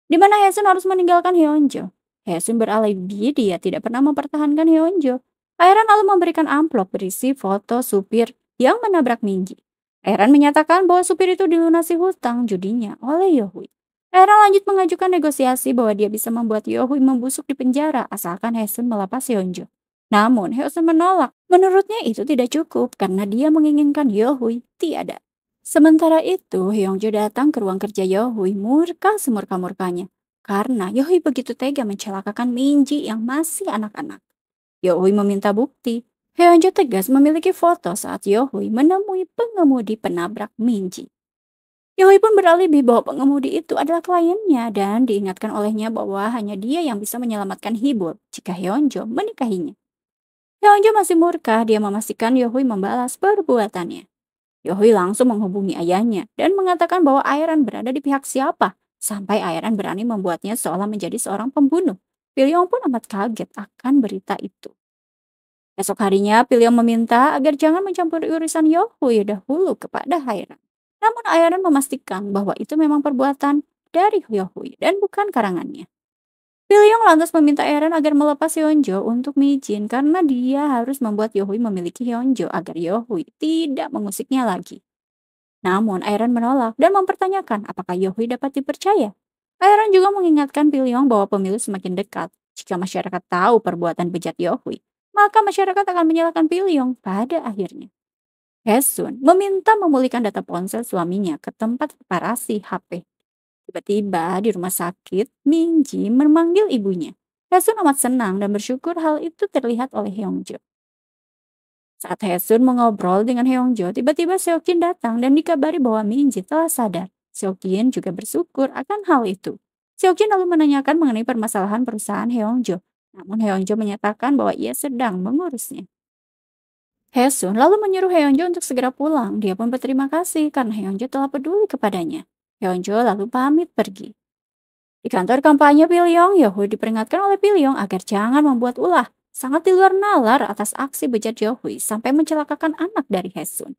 [SPEAKER 1] di mana Haesun harus meninggalkan Hyunjo. Haesun beralibi dia tidak pernah mempertahankan Hyunjo. Aeran lalu memberikan amplop berisi foto supir yang menabrak Minji. Aaron menyatakan bahwa supir itu dilunasi hutang judinya oleh Yohui. Era lanjut mengajukan negosiasi bahwa dia bisa membuat Yohui membusuk di penjara asalkan Hesun melepas Yeonjo. Namun Hesun menolak. Menurutnya itu tidak cukup karena dia menginginkan Yohui tiada. Sementara itu, Hyungjo datang ke ruang kerja Yohui murka semurka-murkanya karena Yohui begitu tega mencelakakan Minji yang masih anak-anak. Yohui meminta bukti. Hyunjo tegas memiliki foto saat Yohui menemui pengemudi penabrak Minji. Yoi pun beralibi bahwa pengemudi itu adalah kliennya dan diingatkan olehnya bahwa hanya dia yang bisa menyelamatkan Hibul jika Hyunjo menikahinya. Hyunjo masih murka, dia memastikan Yohui membalas perbuatannya. Yohui langsung menghubungi ayahnya dan mengatakan bahwa Airan berada di pihak siapa, sampai Airan berani membuatnya seolah menjadi seorang pembunuh. Pilyong pun amat kaget akan berita itu. Esok harinya, Pilyong meminta agar jangan mencampuri urusan Yohui dahulu kepada Airan. Namun Airan memastikan bahwa itu memang perbuatan dari Yohui dan bukan karangannya. Pilyong lantas meminta Airan agar melepas Yeonjo untuk Mijin karena dia harus membuat Yohui memiliki Yeonjo agar Yohui tidak mengusiknya lagi. Namun Airan menolak dan mempertanyakan apakah Yohui dapat dipercaya. Airan juga mengingatkan Pilyong bahwa pemilu semakin dekat. Jika masyarakat tahu perbuatan bejat Yohui, maka masyarakat akan menyalahkan Pilyong pada akhirnya. Hesun meminta memulihkan data ponsel suaminya ke tempat reparasi HP. Tiba-tiba di rumah sakit, Minji memanggil ibunya. Hesun amat senang dan bersyukur hal itu terlihat oleh Hyungjo. Saat Hesun mengobrol dengan Hyungjo, tiba-tiba Seokjin datang dan dikabari bahwa Minji telah sadar. Seokjin juga bersyukur akan hal itu. Seokjin lalu menanyakan mengenai permasalahan perusahaan Hyungjo. Namun Hyungjo menyatakan bahwa ia sedang mengurusnya. Hesun lalu menyuruh Hyunjo untuk segera pulang. Dia pun berterima kasih karena Hyunjo telah peduli kepadanya. Hyunjo lalu pamit pergi. Di kantor kampanye Pilyong, Yohui diperingatkan oleh Pilyong agar jangan membuat ulah. Sangat di luar nalar atas aksi bejat Yohui sampai mencelakakan anak dari Hesun.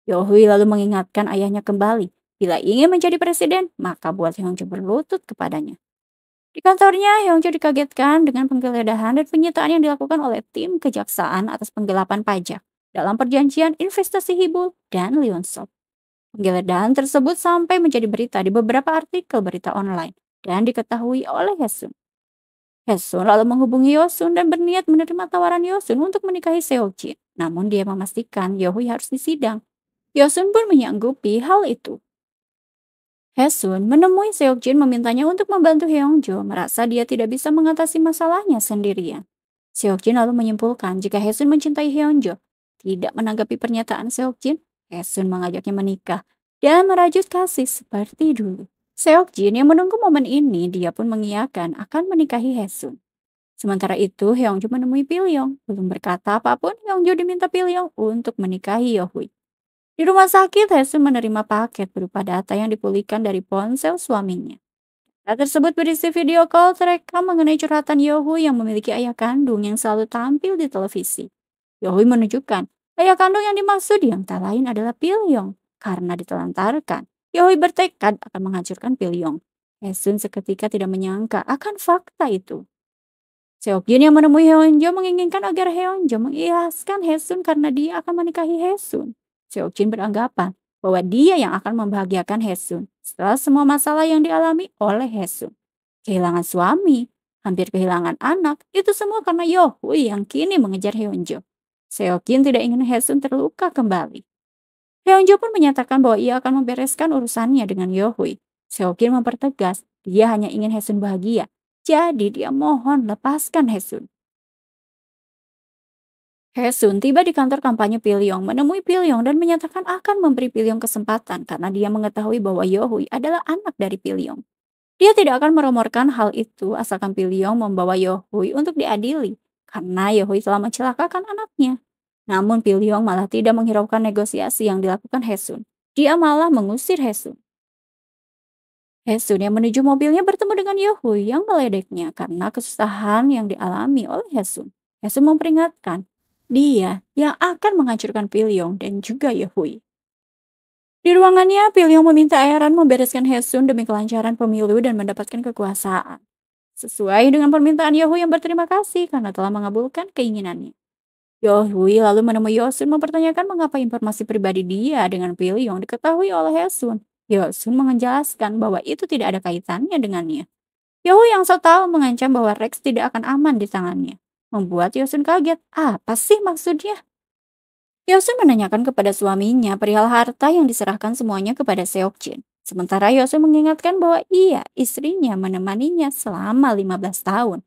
[SPEAKER 1] Yohui lalu mengingatkan ayahnya kembali. Bila ingin menjadi presiden, maka buat Hyunjo berlutut kepadanya. Di kantornya, Hyunjo dikagetkan dengan penggeledahan dan penyitaan yang dilakukan oleh tim kejaksaan atas penggelapan pajak dalam perjanjian investasi Hibul dan Leonsop. Penggeledahan tersebut sampai menjadi berita di beberapa artikel berita online dan diketahui oleh Hesun. Hesun lalu menghubungi Yosun dan berniat menerima tawaran Yosun untuk menikahi Seokjin. Namun dia memastikan Yohui harus disidang. Yosun pun menyanggupi hal itu. Hesun menemui Seokjin memintanya untuk membantu Hyungjo, merasa dia tidak bisa mengatasi masalahnya sendirian. Seokjin lalu menyimpulkan jika Hesun mencintai Hyunjo. Tidak menanggapi pernyataan Seokjin, Hesun mengajaknya menikah dan merajut kasih seperti dulu. Seokjin yang menunggu momen ini, dia pun mengiyakan akan menikahi Hesun. Sementara itu, Hyungjo menemui Pilyong. Belum berkata apapun, Hyungjo diminta Pilyong untuk menikahi Yohui. Di rumah sakit, Hesun menerima paket berupa data yang dipulihkan dari ponsel suaminya. Data tersebut berisi video call terekam mengenai curhatan Yohui yang memiliki ayah kandung yang selalu tampil di televisi. Yohui menunjukkan ayah kandung yang dimaksud yang tak lain adalah Pilyong. Karena ditelantarkan, Yohui bertekad akan menghancurkan Pilyong. Hesun seketika tidak menyangka akan fakta itu. Seokjin yang menemui Hyunjo menginginkan agar Hyunjo mengikhlaskan Hesun karena dia akan menikahi Hesun. Seokjin beranggapan bahwa dia yang akan membahagiakan Hesun setelah semua masalah yang dialami oleh Hesun. Kehilangan suami, hampir kehilangan anak, itu semua karena Yohui yang kini mengejar Hyunjo. Seokjin tidak ingin Hesun terluka kembali. Hyunjo pun menyatakan bahwa ia akan membereskan urusannya dengan Yohui. Seokjin mempertegas dia hanya ingin Hesun bahagia. Jadi dia mohon lepaskan Hesun. Hesun tiba di kantor kampanye Pilyong, menemui Pilyong dan menyatakan akan memberi Pilyong kesempatan karena dia mengetahui bahwa Yohui adalah anak dari Pilyong. Dia tidak akan meromorkan hal itu asalkan Pilyong membawa Yohui untuk diadili karena Yohui telah mencelakakan anaknya. Namun Pilyong malah tidak menghiraukan negosiasi yang dilakukan Hesun. Dia malah mengusir Hesun. Hesun yang menuju mobilnya bertemu dengan Yohui yang meledeknya karena kesusahan yang dialami oleh Hesun. Hesun memperingatkan dia yang akan menghancurkan Pilyong dan juga Yohui. Di ruangannya, Pilyong meminta Aeran membereskan Hesun demi kelancaran pemilu dan mendapatkan kekuasaan. Sesuai dengan permintaan Yohui yang berterima kasih karena telah mengabulkan keinginannya. Yohui lalu menemui Yosun mempertanyakan mengapa informasi pribadi dia dengan Pilyong diketahui oleh Hesun. Yosun menjelaskan bahwa itu tidak ada kaitannya dengannya. Yohu yang so tahu mengancam bahwa Rex tidak akan aman di tangannya. Membuat Yosun kaget. Apa sih maksudnya? Yosun menanyakan kepada suaminya perihal harta yang diserahkan semuanya kepada Seokjin. Sementara Yosun mengingatkan bahwa istrinya menemaninya selama 15 tahun.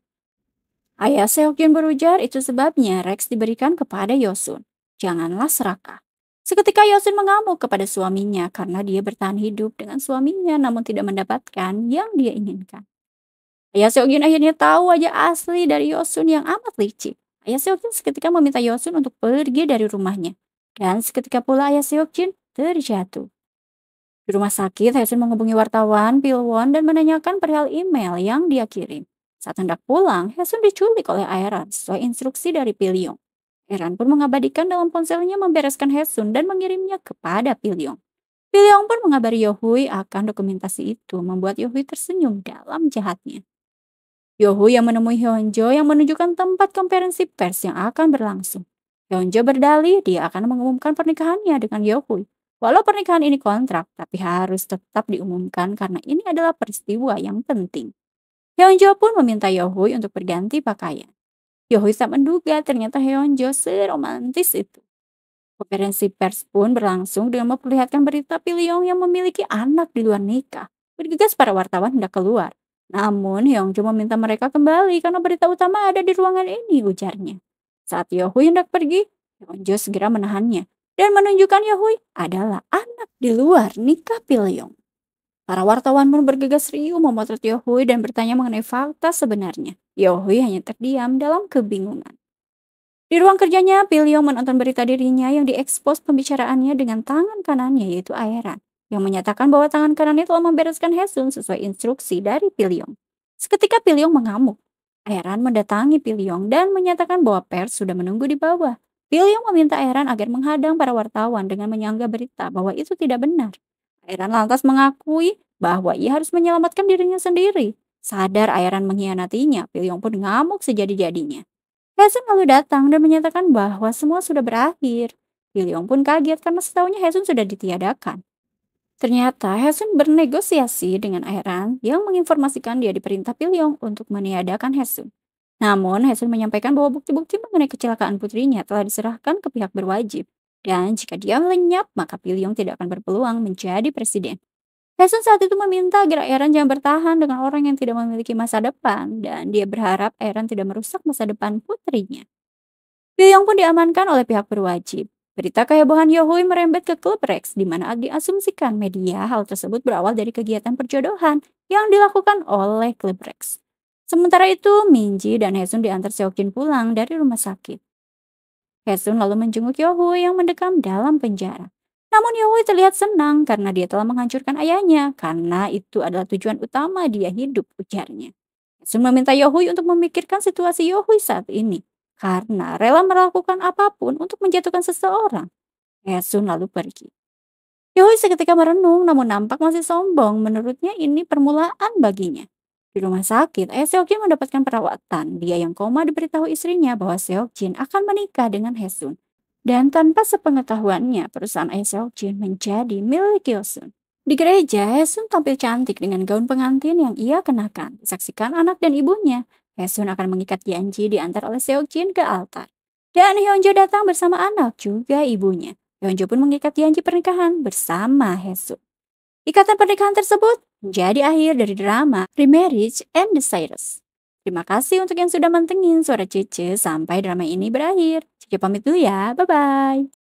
[SPEAKER 1] Ayah Seokjin berujar itu sebabnya Rex diberikan kepada Yosun. Janganlah serakah. Seketika Yosun mengamuk kepada suaminya karena dia bertahan hidup dengan suaminya namun tidak mendapatkan yang dia inginkan. Ayah Seokjin akhirnya tahu wajah asli dari Yosun yang amat licik. Ayah Seokjin seketika meminta Yosun untuk pergi dari rumahnya. Dan seketika pula Ayah Seokjin terjatuh. Di rumah sakit, Yosun menghubungi wartawan, Pilwon, dan menanyakan perihal email yang dia kirim. Saat hendak pulang, Yosun diculik oleh Aeran sesuai instruksi dari Pilyong. Aeran pun mengabadikan dalam ponselnya membereskan Hesun dan mengirimnya kepada Pilyong. Pilyong pun mengabari Yohui akan dokumentasi itu, membuat Yohui tersenyum dalam jahatnya. Yohu yang menemui Hyunjo yang menunjukkan tempat konferensi pers yang akan berlangsung. Hyunjo berdalih dia akan mengumumkan pernikahannya dengan Yohui. Walau pernikahan ini kontrak, tapi harus tetap diumumkan karena ini adalah peristiwa yang penting. Hyunjo pun meminta Yohui untuk berganti pakaian. Yohui tak menduga ternyata Hyunjo seromantis itu. Konferensi pers pun berlangsung dengan memperlihatkan berita Pilyong yang memiliki anak di luar nikah. Bergegas para wartawan hendak keluar. Namun Hyungjo meminta mereka kembali karena berita utama ada di ruangan ini, ujarnya. Saat Yohui hendak pergi, Hyungjo segera menahannya dan menunjukkan Yohui adalah anak di luar nikah Pilyong. Para wartawan pun bergegas riuh memotret Yohui dan bertanya mengenai fakta sebenarnya. Yohui hanya terdiam dalam kebingungan. Di ruang kerjanya, Pilyong menonton berita dirinya yang diekspos pembicaraannya dengan tangan kanannya yaitu Aeran, yang menyatakan bahwa tangan kanannya telah membereskan Hesun sesuai instruksi dari Pilyong. Seketika Pilyong mengamuk. Aeran mendatangi Pilyong dan menyatakan bahwa pers sudah menunggu di bawah. Pilyong meminta Aeran agar menghadang para wartawan dengan menyanggah berita bahwa itu tidak benar. Aeran lantas mengakui bahwa ia harus menyelamatkan dirinya sendiri. Sadar Aeran mengkhianatinya, Pilyong pun ngamuk sejadi-jadinya. Hesun lalu datang dan menyatakan bahwa semua sudah berakhir. Pilyong pun kaget karena setahunya Hesun sudah ditiadakan. Ternyata Hesun bernegosiasi dengan Aeran yang menginformasikan dia diperintah Pilyong untuk meniadakan Hesun. Namun Hesun menyampaikan bahwa bukti-bukti mengenai kecelakaan putrinya telah diserahkan ke pihak berwajib. Dan jika dia lenyap, maka Pilyong tidak akan berpeluang menjadi presiden. Hesun saat itu meminta agar Aeran jangan bertahan dengan orang yang tidak memiliki masa depan dan dia berharap Aeran tidak merusak masa depan putrinya. Pilyong pun diamankan oleh pihak berwajib. Berita kehebohan Yohui merembet ke klub Rex di mana diasumsikan media hal tersebut berawal dari kegiatan perjodohan yang dilakukan oleh klub Rex. Sementara itu, Minji dan Hesun diantar Seokjin pulang dari rumah sakit. Hesun lalu menjenguk Yohui yang mendekam dalam penjara. Namun Yohui terlihat senang karena dia telah menghancurkan ayahnya, karena itu adalah tujuan utama dia hidup, ujarnya. Hesun meminta Yohui untuk memikirkan situasi Yohui saat ini, karena rela melakukan apapun untuk menjatuhkan seseorang. Hesun lalu pergi. Yohui seketika merenung namun nampak masih sombong, menurutnya ini permulaan baginya. Di rumah sakit, Ayah Seokjin mendapatkan perawatan. Dia yang koma diberitahu istrinya bahwa Seokjin akan menikah dengan Hesun. Dan tanpa sepengetahuannya, perusahaan Ayah Seokjin menjadi milik Yosun. Di gereja, Hesun tampil cantik dengan gaun pengantin yang ia kenakan. Disaksikan anak dan ibunya. Hesun akan mengikat janji diantar oleh Seokjin ke altar. Dan Hyunjo datang bersama anak juga ibunya. Hyunjo pun mengikat janji pernikahan bersama Hesun. Ikatan pernikahan tersebut menjadi akhir dari drama Remarriage and the Cyrus. Terima kasih untuk yang sudah mantengin suara Cece sampai drama ini berakhir. Cece pamit dulu ya, bye-bye.